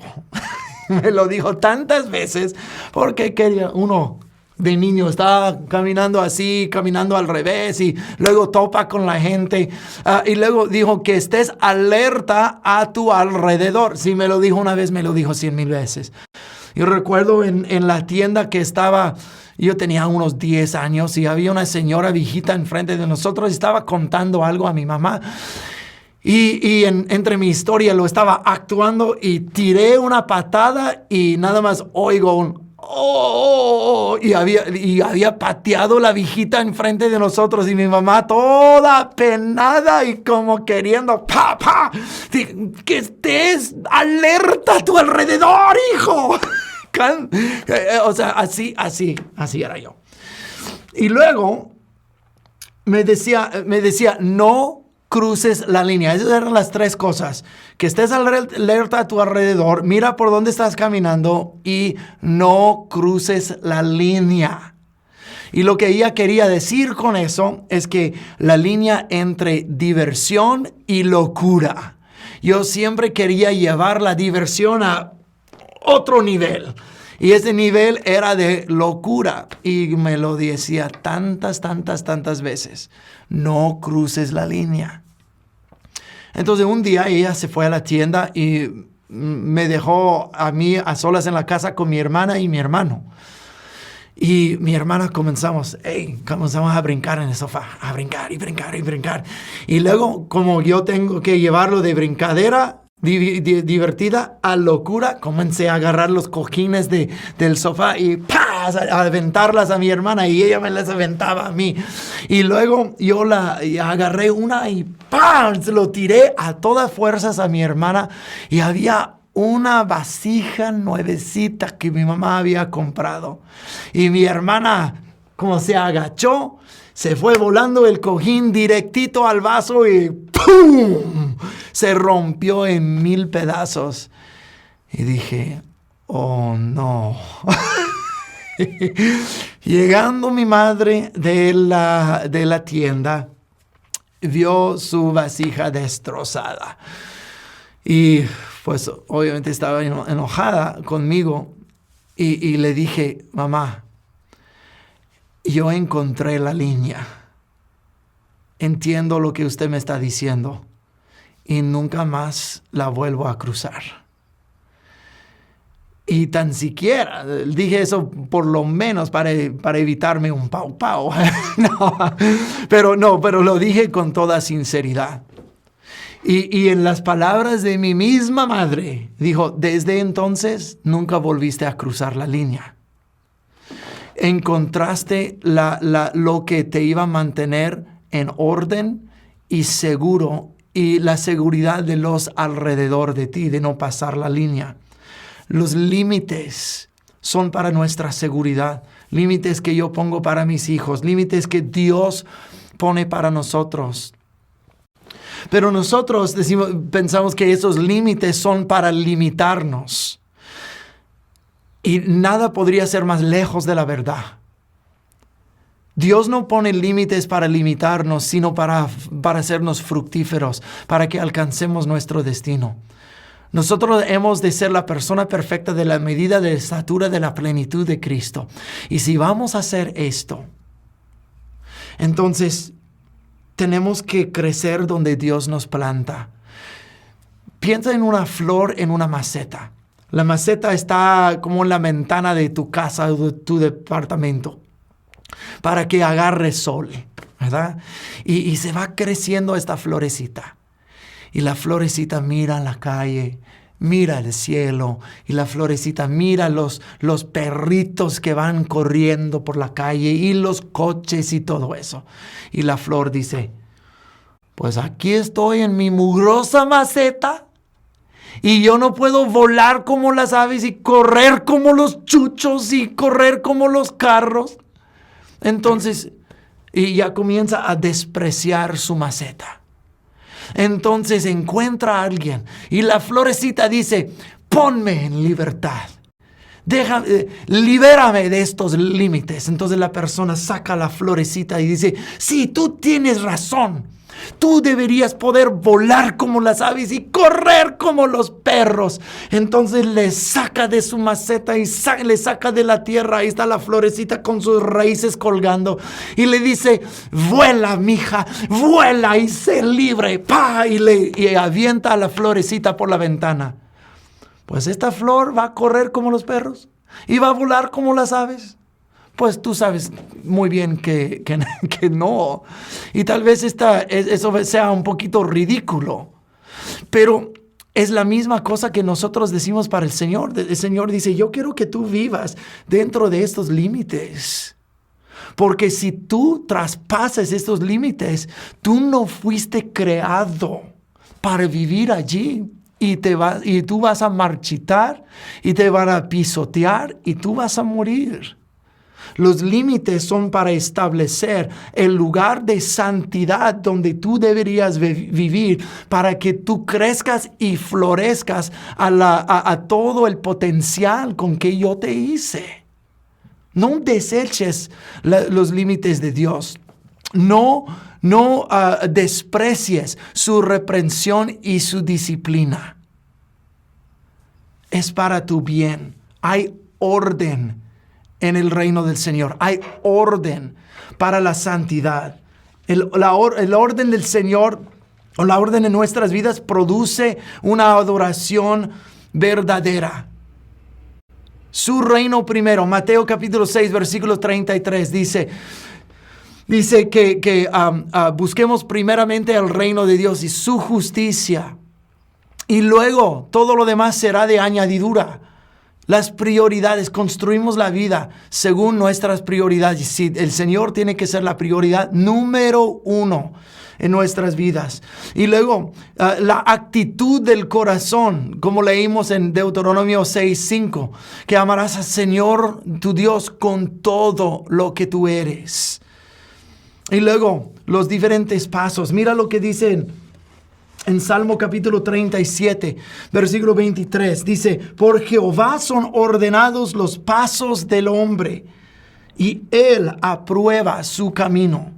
Me lo dijo tantas veces porque quería uno de niño estaba caminando así, caminando al revés y luego topa con la gente. Y luego dijo que estés alerta a tu alrededor. Si me lo dijo una vez, me lo dijo 100,000 veces. Yo recuerdo en la tienda que estaba, yo tenía unos 10 años y había una señora viejita enfrente de nosotros y estaba contando algo a mi mamá. Y entre mi historia lo estaba actuando y tiré una patada y nada más oigo un ¡oh! Y había pateado la viejita enfrente de nosotros y mi mamá toda penada y como queriendo ¡pa! Que estés alerta a tu alrededor, hijo. O sea, así era yo. Y luego me decía, no cruces la línea. Esas eran las 3 cosas. Que estés alerta a tu alrededor, mira por dónde estás caminando y no cruces la línea. Y lo que ella quería decir con eso es que la línea entre diversión y locura. Yo siempre quería llevar la diversión a otro nivel. Y ese nivel era de locura. Y me lo decía tantas veces. No cruces la línea. Entonces un día ella se fue a la tienda y me dejó a mí a solas en la casa con mi hermana y mi hermano. Y mi hermana comenzamos a brincar en el sofá, a brincar. Y luego, como yo tengo que llevarlo de brincadera divertida a locura, comencé a agarrar los cojines del sofá y ¡pah! A aventarlas a mi hermana y ella me las aventaba a mí. Y luego yo la agarré una y ¡pah! Se lo tiré a todas fuerzas a mi hermana y había una vasija nuevecita que mi mamá había comprado. Y mi hermana, como se agachó, se fue volando el cojín directito al vaso y ¡pum! Se rompió en 1000 pedazos. Y dije, oh no. Llegando mi madre de la tienda, vio su vasija destrozada. Y pues obviamente estaba enojada conmigo y le dije, mamá, yo encontré la línea. Entiendo lo que usted me está diciendo y nunca más la vuelvo a cruzar. Y tan siquiera dije eso por lo menos para evitarme un pau pau. pero lo dije con toda sinceridad. Y en las palabras de mi misma madre, dijo, desde entonces nunca volviste a cruzar la línea. Encontraste lo que te iba a mantener en orden y seguro, y la seguridad de los alrededor de ti, de no pasar la línea. Los límites son para nuestra seguridad, límites que yo pongo para mis hijos, límites que Dios pone para nosotros. Pero nosotros pensamos que esos límites son para limitarnos. Y nada podría ser más lejos de la verdad. Dios no pone límites para limitarnos, sino para hacernos fructíferos, para que alcancemos nuestro destino. Nosotros hemos de ser la persona perfecta de la medida de estatura de la plenitud de Cristo. Y si vamos a hacer esto, entonces tenemos que crecer donde Dios nos planta. Piensa en una flor en una maceta. La maceta está como en la ventana de tu casa o de tu departamento para que agarre sol, ¿verdad? Y se va creciendo esta florecita. Y la florecita mira la calle, mira el cielo. Y la florecita mira los perritos que van corriendo por la calle y los coches y todo eso. Y la flor dice, pues aquí estoy en mi mugrosa maceta. Y yo no puedo volar como las aves y correr como los chuchos y correr como los carros. Entonces, y ya comienza a despreciar su maceta. Entonces encuentra a alguien y la florecita dice, ponme en libertad. Libérame de estos límites. Entonces la persona saca la florecita y dice, sí, tú tienes razón. Tú deberías poder volar como las aves y correr como los perros. Entonces le saca de su maceta y le saca de la tierra. Ahí está la florecita con sus raíces colgando. Y le dice, vuela, mija, vuela y sé libre. ¡Pah! Y avienta a la florecita por la ventana. Pues esta flor va a correr como los perros y va a volar como las aves. Pues tú sabes muy bien que no. Y tal vez eso sea un poquito ridículo. Pero es la misma cosa que nosotros decimos para el Señor. El Señor dice, yo quiero que tú vivas dentro de estos límites. Porque si tú traspasas estos límites, tú no fuiste creado para vivir allí. Y tú vas a marchitar y te van a pisotear y tú vas a morir. Los límites son para establecer el lugar de santidad donde tú deberías vivir para que tú crezcas y florezcas a todo el potencial con que yo te hice. No deseches los límites de Dios. No desprecies su reprensión y su disciplina. Es para tu bien. Hay orden en el reino del Señor. Hay orden para la santidad. El orden del Señor, o la orden en nuestras vidas, produce una adoración verdadera. Su reino primero. Mateo capítulo 6, versículo 33 dice que busquemos primeramente el reino de Dios y su justicia. Y luego todo lo demás será de añadidura. Las prioridades, construimos la vida según nuestras prioridades. Sí, el Señor tiene que ser la prioridad número 1 en nuestras vidas. Y luego, la actitud del corazón, como leímos en Deuteronomio 6:5, que amarás al Señor tu Dios con todo lo que tú eres. Y luego, los diferentes pasos. Mira lo que dicen en Salmo capítulo 37, versículo 23, dice, por Jehová son ordenados los pasos del hombre, y él aprueba su camino.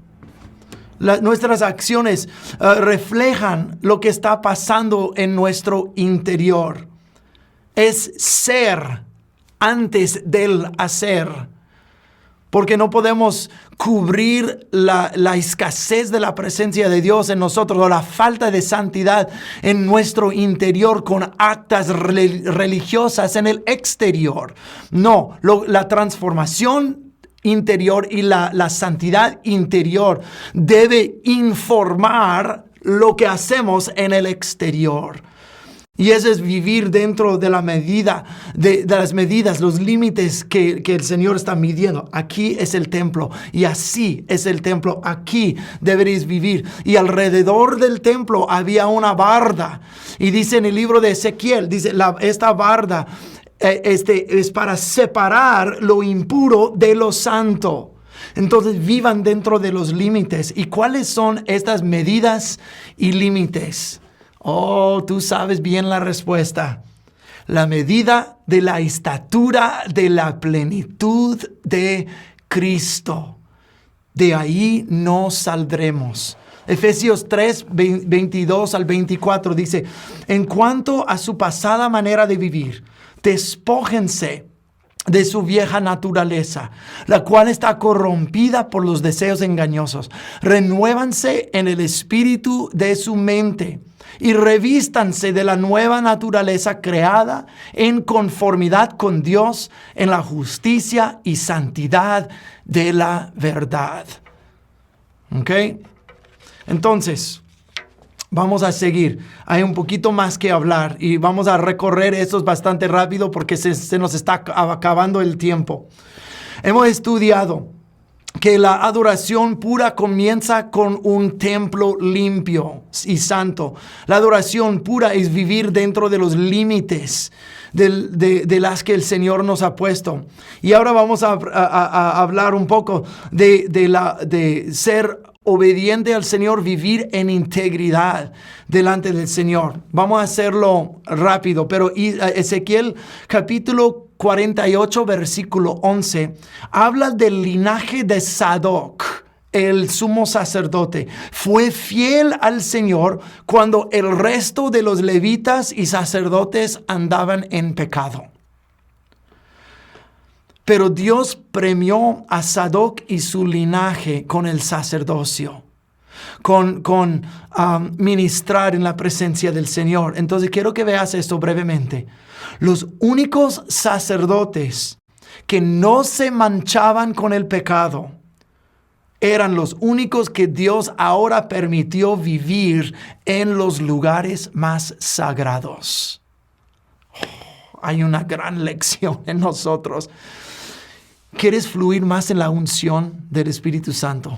Nuestras acciones reflejan lo que está pasando en nuestro interior. Es ser antes del hacer. Porque no podemos cubrir la escasez de la presencia de Dios en nosotros o la falta de santidad en nuestro interior con actas religiosas en el exterior. No, la transformación interior y la santidad interior debe informar lo que hacemos en el exterior. Y eso es vivir dentro de la medida, de las medidas, los límites que el Señor está midiendo. Aquí es el templo y así es el templo. Aquí deberéis vivir. Y alrededor del templo había una barda. Y dice en el libro de Ezequiel, dice esta barda es para separar lo impuro de lo santo. Entonces vivan dentro de los límites. ¿Y cuáles son estas medidas y límites? Oh, tú sabes bien la respuesta. La medida de la estatura de la plenitud de Cristo. De ahí no saldremos. Efesios 3, 22 al 24 dice, en cuanto a su pasada manera de vivir, despójense de su vieja naturaleza, la cual está corrompida por los deseos engañosos. Renuévanse en el espíritu de su mente y revístanse de la nueva naturaleza creada en conformidad con Dios en la justicia y santidad de la verdad. ¿Ok? Entonces, vamos a seguir. Hay un poquito más que hablar y vamos a recorrer estos bastante rápido porque se nos está acabando el tiempo. Hemos estudiado que la adoración pura comienza con un templo limpio y santo. La adoración pura es vivir dentro de los límites de las que el Señor nos ha puesto. Y ahora vamos a hablar un poco de ser obediente al Señor, vivir en integridad delante del Señor. Vamos a hacerlo rápido, pero Ezequiel capítulo 48, versículo 11, habla del linaje de Sadoc, el sumo sacerdote. Fue fiel al Señor cuando el resto de los levitas y sacerdotes andaban en pecado. Pero Dios premió a Sadoc y su linaje con el sacerdocio, con ministrar en la presencia del Señor. Entonces quiero que veas esto brevemente. Los únicos sacerdotes que no se manchaban con el pecado eran los únicos que Dios ahora permitió vivir en los lugares más sagrados. Hay una gran lección en nosotros. ¿Quieres fluir más en la unción del Espíritu Santo?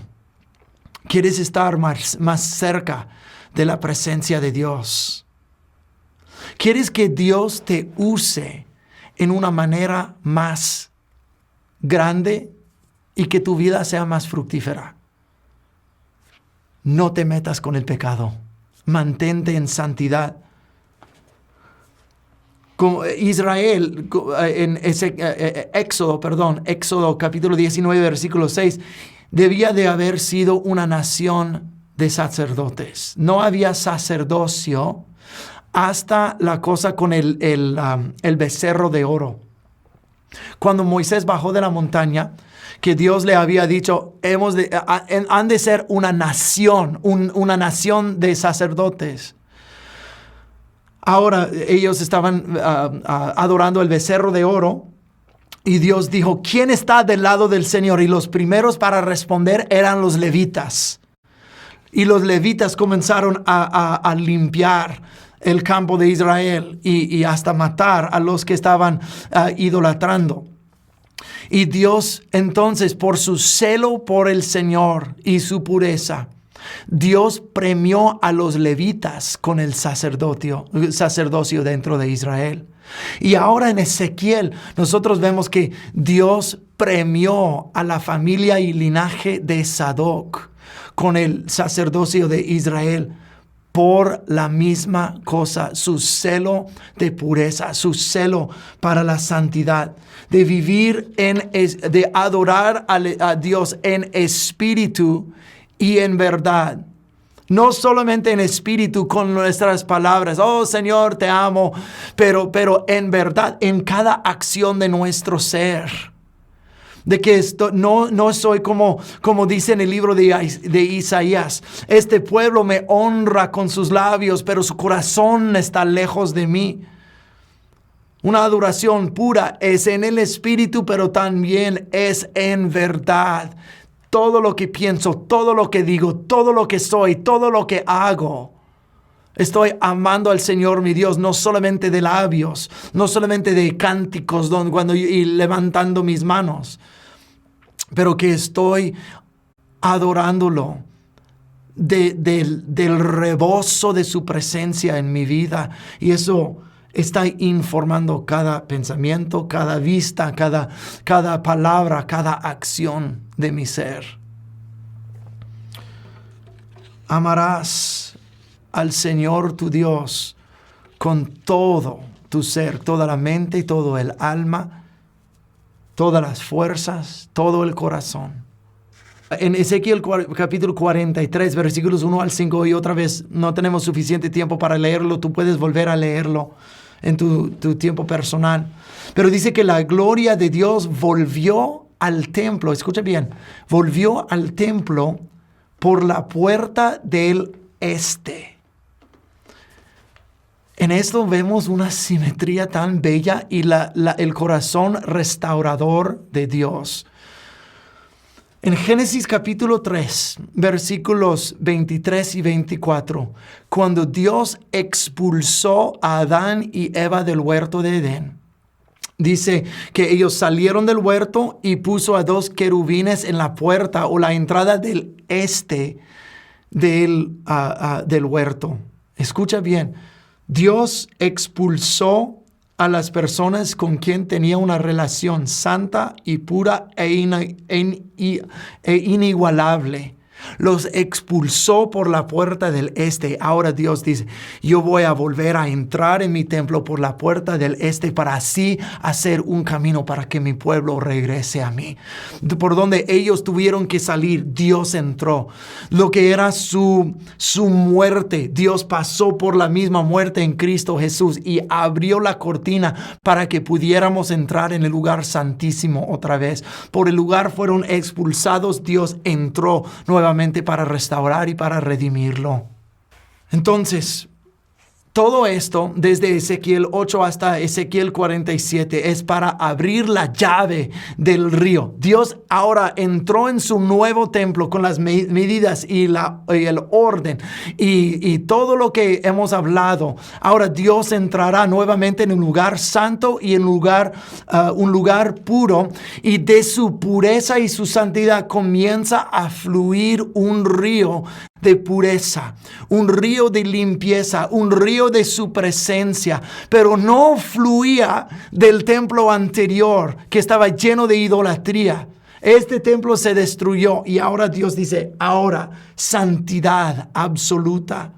¿Quieres estar más cerca de la presencia de Dios? ¿Quieres que Dios te use en una manera más grande y que tu vida sea más fructífera? No te metas con el pecado. Mantente en santidad. Como Israel, en Éxodo capítulo 19, versículo 6, debía de haber sido una nación de sacerdotes. No había sacerdocio hasta la cosa con el becerro de oro. Cuando Moisés bajó de la montaña, que Dios le había dicho, han de ser una nación, una nación de sacerdotes. Ahora ellos estaban adorando el becerro de oro y Dios dijo, ¿quién está del lado del Señor? Y los primeros para responder eran los levitas. Y los levitas comenzaron a limpiar el campo de Israel y hasta matar a los que estaban idolatrando. Y Dios entonces, por su celo por el Señor y su pureza, Dios premió a los levitas con el sacerdocio dentro de Israel. Y ahora en Ezequiel nosotros vemos que Dios premió a la familia y linaje de Sadoc con el sacerdocio de Israel por la misma cosa, su celo de pureza, su celo para la santidad, de vivir de adorar a Dios en espíritu y en verdad. No solamente en espíritu con nuestras palabras, oh Señor, te amo, pero en verdad, en cada acción de nuestro ser. De que esto, no soy como dice en el libro de Isaías. Este pueblo me honra con sus labios, pero su corazón está lejos de mí. Una adoración pura es en el espíritu, pero también es en verdad. Todo lo que pienso, todo lo que digo, todo lo que soy, todo lo que hago. Estoy amando al Señor mi Dios, no solamente de labios, no solamente de cánticos y levantando mis manos, pero que estoy adorándolo del rebozo de su presencia en mi vida. Y eso está informando cada pensamiento, cada vista, cada palabra, cada acción de mi ser. Amarás al Señor tu Dios con todo tu ser, toda la mente, todo el alma, todas las fuerzas, todo el corazón. En Ezequiel capítulo 43, versículos 1 al 5, y otra vez no tenemos suficiente tiempo para leerlo, tú puedes volver a leerlo en tu tiempo personal. Pero dice que la gloria de Dios volvió al templo, escucha bien, volvió al templo por la puerta del este. En esto vemos una simetría tan bella y el corazón restaurador de Dios. En Génesis capítulo 3, versículos 23 y 24, cuando Dios expulsó a Adán y Eva del huerto de Edén, dice que ellos salieron del huerto y puso a 2 querubines en la puerta o la entrada del este del huerto. Escucha bien. Dios expulsó a las personas con quien tenía una relación santa y pura e inigualable. Los expulsó por la puerta del este. Ahora Dios dice, yo voy a volver a entrar en mi templo por la puerta del este para así hacer un camino para que mi pueblo regrese a mí. Por donde ellos tuvieron que salir, Dios entró. Lo que era su muerte, Dios pasó por la misma muerte en Cristo Jesús y abrió la cortina para que pudiéramos entrar en el lugar santísimo otra vez. Por el lugar fueron expulsados, Dios entró nuevamente para restaurar y para redimirlo. Entonces, todo esto, desde Ezequiel 8 hasta Ezequiel 47, es para abrir la llave del río. Dios ahora entró en su nuevo templo con las medidas y el orden y todo lo que hemos hablado. Ahora Dios entrará nuevamente en un lugar santo y en un lugar puro, y de su pureza y su santidad comienza a fluir un río de pureza, un río de limpieza, un río de su presencia, pero no fluía del templo anterior que estaba lleno de idolatría. Este templo se destruyó y ahora Dios dice, ahora santidad absoluta.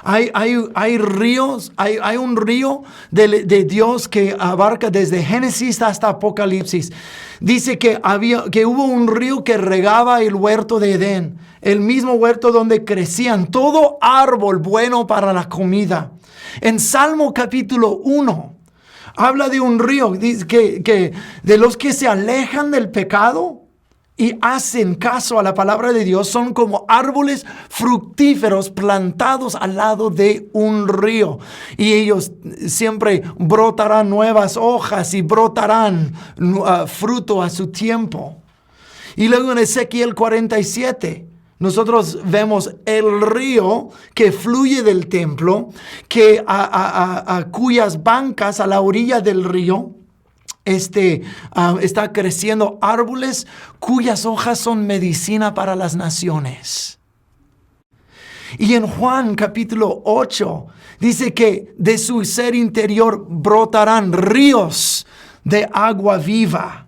Hay ríos, hay un río de Dios que abarca desde Génesis hasta Apocalipsis. Dice que hubo un río que regaba el huerto de Edén, el mismo huerto donde crecían todo árbol bueno para la comida. En Salmo capítulo 1 habla de un río, dice que de los que se alejan del pecado y hacen caso a la palabra de Dios son como árboles fructíferos plantados al lado de un río. Y ellos siempre brotarán nuevas hojas y brotarán fruto a su tiempo. Y luego en Ezequiel 47, nosotros vemos el río que fluye del templo, que a cuyas bancas a la orilla del río está creciendo árboles cuyas hojas son medicina para las naciones. Y en Juan capítulo 8 dice que de su ser interior brotarán ríos de agua viva.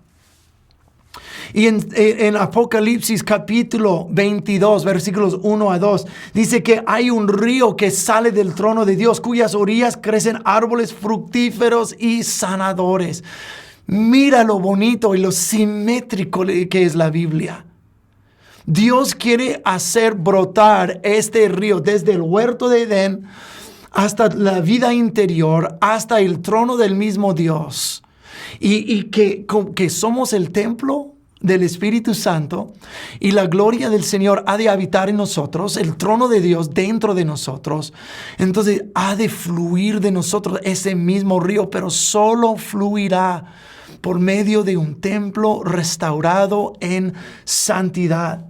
Y en Apocalipsis capítulo 22, versículos 1 a 2, dice que hay un río que sale del trono de Dios, cuyas orillas crecen árboles fructíferos y sanadores. Mira lo bonito y lo simétrico que es la Biblia. Dios quiere hacer brotar este río desde el huerto de Edén hasta la vida interior, hasta el trono del mismo Dios. Y que somos el templo del Espíritu Santo y la gloria del Señor ha de habitar en nosotros, el trono de Dios dentro de nosotros. Entonces ha de fluir de nosotros ese mismo río, pero solo fluirá por medio de un templo restaurado en santidad.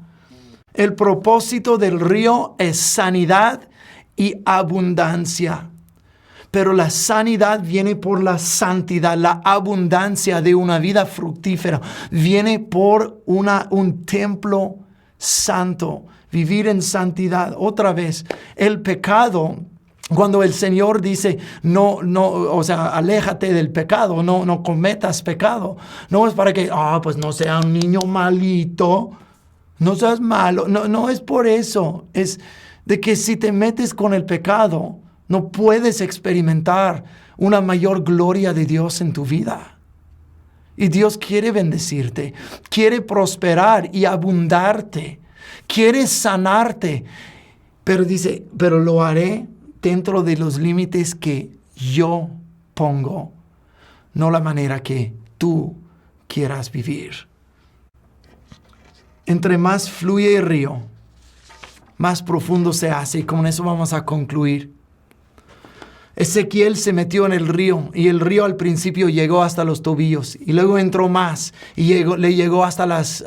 El propósito del río es sanidad y abundancia. Pero la sanidad viene por la santidad, la abundancia de una vida fructífera. Viene por un templo santo, vivir en santidad. Otra vez, el pecado, cuando el Señor dice, aléjate del pecado, no cometas pecado. No es para que, pues no sea un niño malito, no seas malo. No es por eso. Es de que si te metes con el pecado, no puedes experimentar una mayor gloria de Dios en tu vida. Y Dios quiere bendecirte, quiere prosperar y abundarte, quiere sanarte. Pero dice, pero lo haré dentro de los límites que yo pongo, no la manera que tú quieras vivir. Entre más fluye el río, más profundo se hace. Y con eso vamos a concluir. Ezequiel se metió en el río y el río al principio llegó hasta los tobillos y luego entró más y le llegó hasta las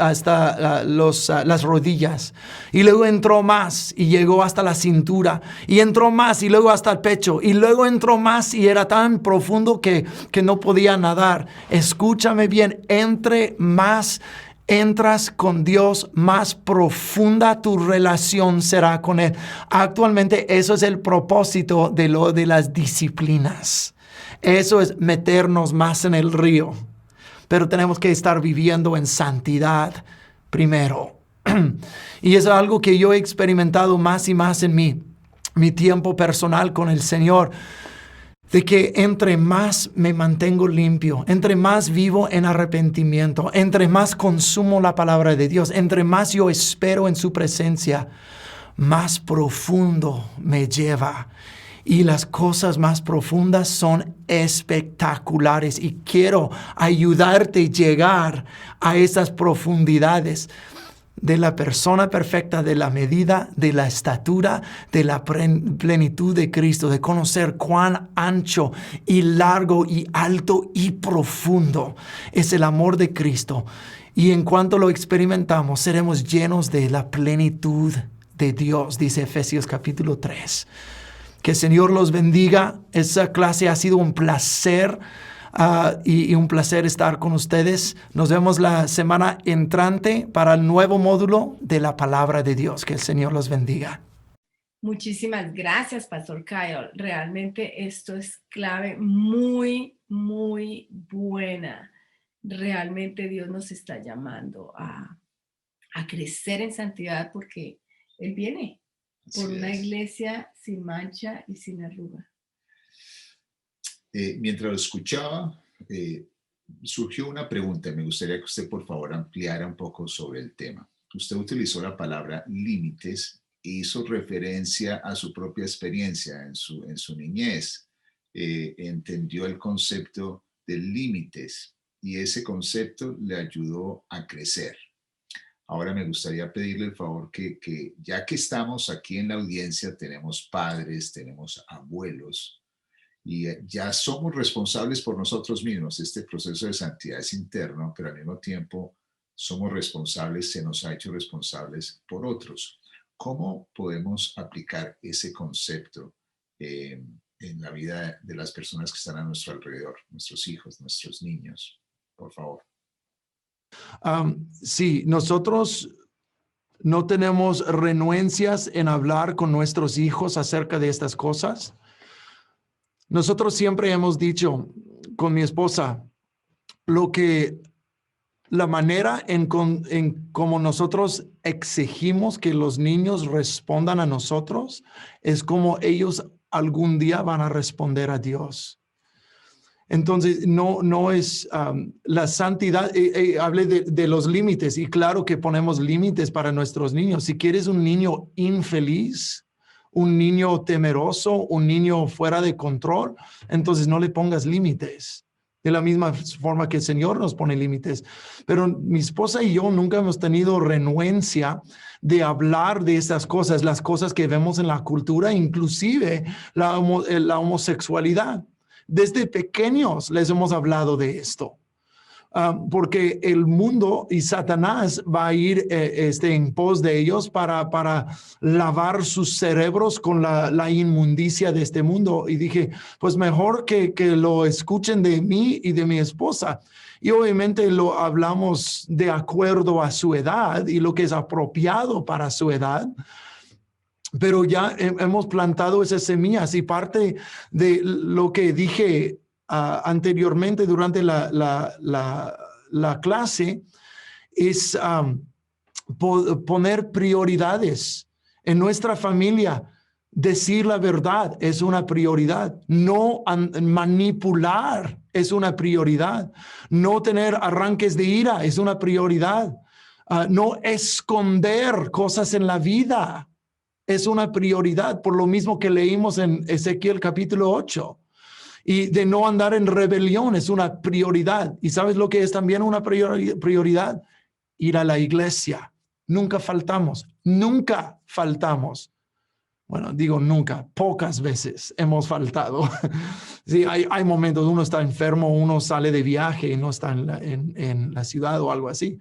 rodillas y luego entró más y llegó hasta la cintura y entró más y luego hasta el pecho y luego entró más y era tan profundo que no podía nadar. Escúchame bien, entre más entras con Dios, más profunda tu relación será con Él. Actualmente eso es el propósito de las disciplinas. Eso es meternos más en el río. Pero tenemos que estar viviendo en santidad primero. Y eso es algo que yo he experimentado más y más en mi tiempo personal con el Señor. De que entre más me mantengo limpio, entre más vivo en arrepentimiento, entre más consumo la palabra de Dios, entre más yo espero en su presencia, más profundo me lleva. Y las cosas más profundas son espectaculares. Y quiero ayudarte a llegar a esas profundidades de la persona perfecta, de la medida, de la estatura, de la plenitud de Cristo, de conocer cuán ancho y largo y alto y profundo es el amor de Cristo. Y en cuanto lo experimentamos, seremos llenos de la plenitud de Dios, dice Efesios capítulo 3. Que el Señor los bendiga. Esa clase ha sido un placer. Y un placer estar con ustedes. Nos vemos la semana entrante para el nuevo módulo de la palabra de Dios. Que el Señor los bendiga. Muchísimas gracias, Pastor Kyle. Realmente esto es clave muy, muy buena. Realmente Dios nos está llamando a crecer en santidad porque Él viene por una iglesia sin mancha y sin arruga. Mientras lo escuchaba, surgió una pregunta. Me gustaría que usted, por favor, ampliara un poco sobre el tema. Usted utilizó la palabra límites e hizo referencia a su propia experiencia en su niñez. Entendió el concepto de límites y ese concepto le ayudó a crecer. Ahora me gustaría pedirle el favor que ya que estamos aquí en la audiencia, tenemos padres, tenemos abuelos, y ya somos responsables por nosotros mismos. Este proceso de santidad es interno, pero al mismo tiempo somos responsables, se nos ha hecho responsables por otros. ¿Cómo podemos aplicar ese concepto en la vida de las personas que están a nuestro alrededor, nuestros hijos, nuestros niños? Por favor. Sí, nosotros no tenemos renuencias en hablar con nuestros hijos acerca de estas cosas. Nosotros siempre hemos dicho con mi esposa la manera en cómo nosotros exigimos que los niños respondan a nosotros es como ellos algún día van a responder a Dios. Entonces, no es la santidad. Hablé de los límites y claro que ponemos límites para nuestros niños. Si quieres un niño infeliz, un niño temeroso, un niño fuera de control, entonces no le pongas límites. De la misma forma que el Señor nos pone límites. Pero mi esposa y yo nunca hemos tenido renuencia de hablar de estas cosas, las cosas que vemos en la cultura, inclusive la homosexualidad. Desde pequeños les hemos hablado de esto, porque el mundo y Satanás va a ir en pos de ellos para lavar sus cerebros con la inmundicia de este mundo. Y dije, pues mejor que lo escuchen de mí y de mi esposa. Y obviamente lo hablamos de acuerdo a su edad y lo que es apropiado para su edad. Pero ya hemos plantado esas semillas y parte de lo que dije anteriormente durante la clase es poner prioridades en nuestra familia. Decir la verdad es una prioridad. No manipular es una prioridad. No tener arranques de ira es una prioridad. No esconder cosas en la vida es una prioridad, por lo mismo que leímos en Ezequiel capítulo 8. Y de no andar en rebelión es una prioridad. ¿Y sabes lo que es también una prioridad? Ir a la iglesia. Nunca faltamos. Bueno, digo nunca, pocas veces hemos faltado. Sí, hay momentos, uno está enfermo, uno sale de viaje y no está en la ciudad o algo así.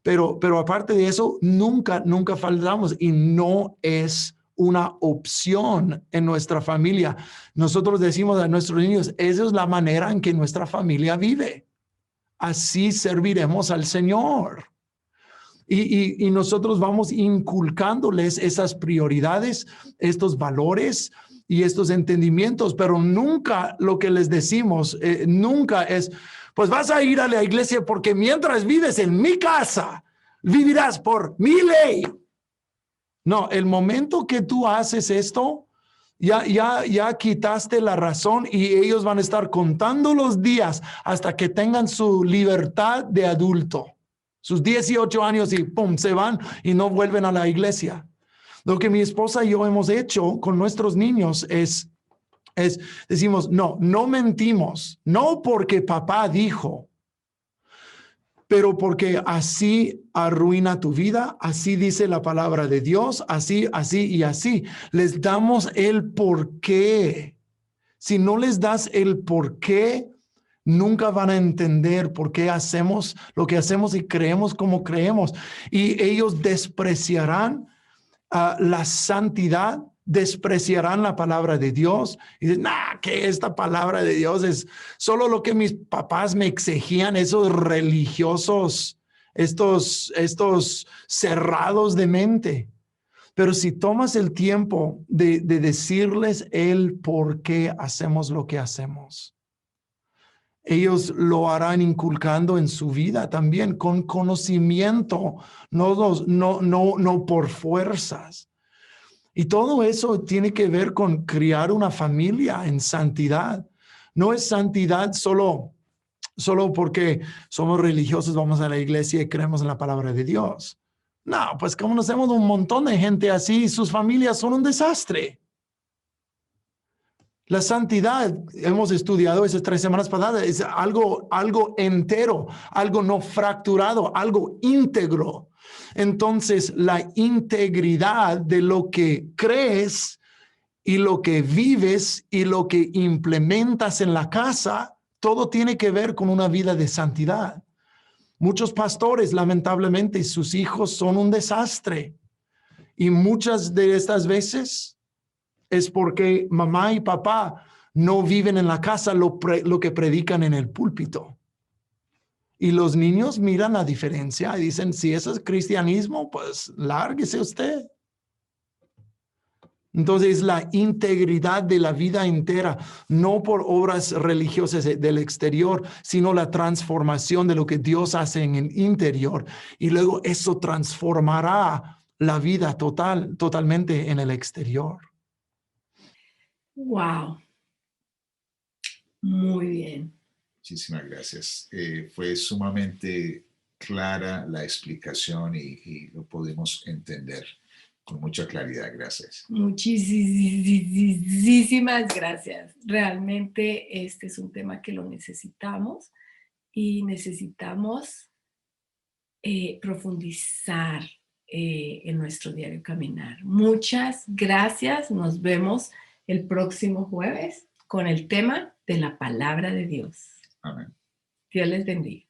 Pero aparte de eso, nunca faltamos y no es una opción en nuestra familia. Nosotros decimos a nuestros niños, esa es la manera en que nuestra familia vive. Así serviremos al Señor. Y nosotros vamos inculcándoles esas prioridades, estos valores y estos entendimientos, pero nunca lo que les decimos, nunca es, pues vas a ir a la iglesia porque mientras vives en mi casa, vivirás por mi ley. No, el momento que tú haces esto, ya quitaste la razón y ellos van a estar contando los días hasta que tengan su libertad de adulto. Sus 18 años y pum, se van y no vuelven a la iglesia. Lo que mi esposa y yo hemos hecho con nuestros niños es decimos, no mentimos, no porque papá dijo, pero porque así arruina tu vida, así dice la palabra de Dios, así y así. Les damos el por qué. Si no les das el por qué, nunca van a entender por qué hacemos lo que hacemos y creemos como creemos. Y ellos despreciarán la santidad, despreciarán la palabra de Dios y dicen, que esta palabra de Dios es solo lo que mis papás me exigían, esos religiosos, estos cerrados de mente. Pero si tomas el tiempo de decirles el por qué hacemos lo que hacemos, ellos lo harán inculcando en su vida también con conocimiento, no por fuerzas. Y todo eso tiene que ver con crear una familia en santidad. No es santidad solo porque somos religiosos, vamos a la iglesia y creemos en la palabra de Dios. No, pues conocemos un montón de gente así y sus familias son un desastre. La santidad, hemos estudiado esas 3 semanas pasadas, es algo entero, algo no fracturado, algo íntegro. Entonces, la integridad de lo que crees y lo que vives y lo que implementas en la casa, todo tiene que ver con una vida de santidad. Muchos pastores, lamentablemente, sus hijos son un desastre. Y muchas de estas veces es porque mamá y papá no viven en la casa lo que predican en el púlpito. Y los niños miran la diferencia y dicen, si eso es cristianismo, pues lárguese usted. Entonces, la integridad de la vida entera, no por obras religiosas del exterior, sino la transformación de lo que Dios hace en el interior. Y luego eso transformará la vida totalmente en el exterior. Wow. Muy bien. Muchísimas gracias. Fue sumamente clara la explicación y lo pudimos entender con mucha claridad. Gracias. Muchísimas gracias. Realmente este es un tema que lo necesitamos y necesitamos profundizar en nuestro diario caminar. Muchas gracias. Nos vemos el próximo jueves con el tema de la palabra de Dios. Amén. Dios les bendiga.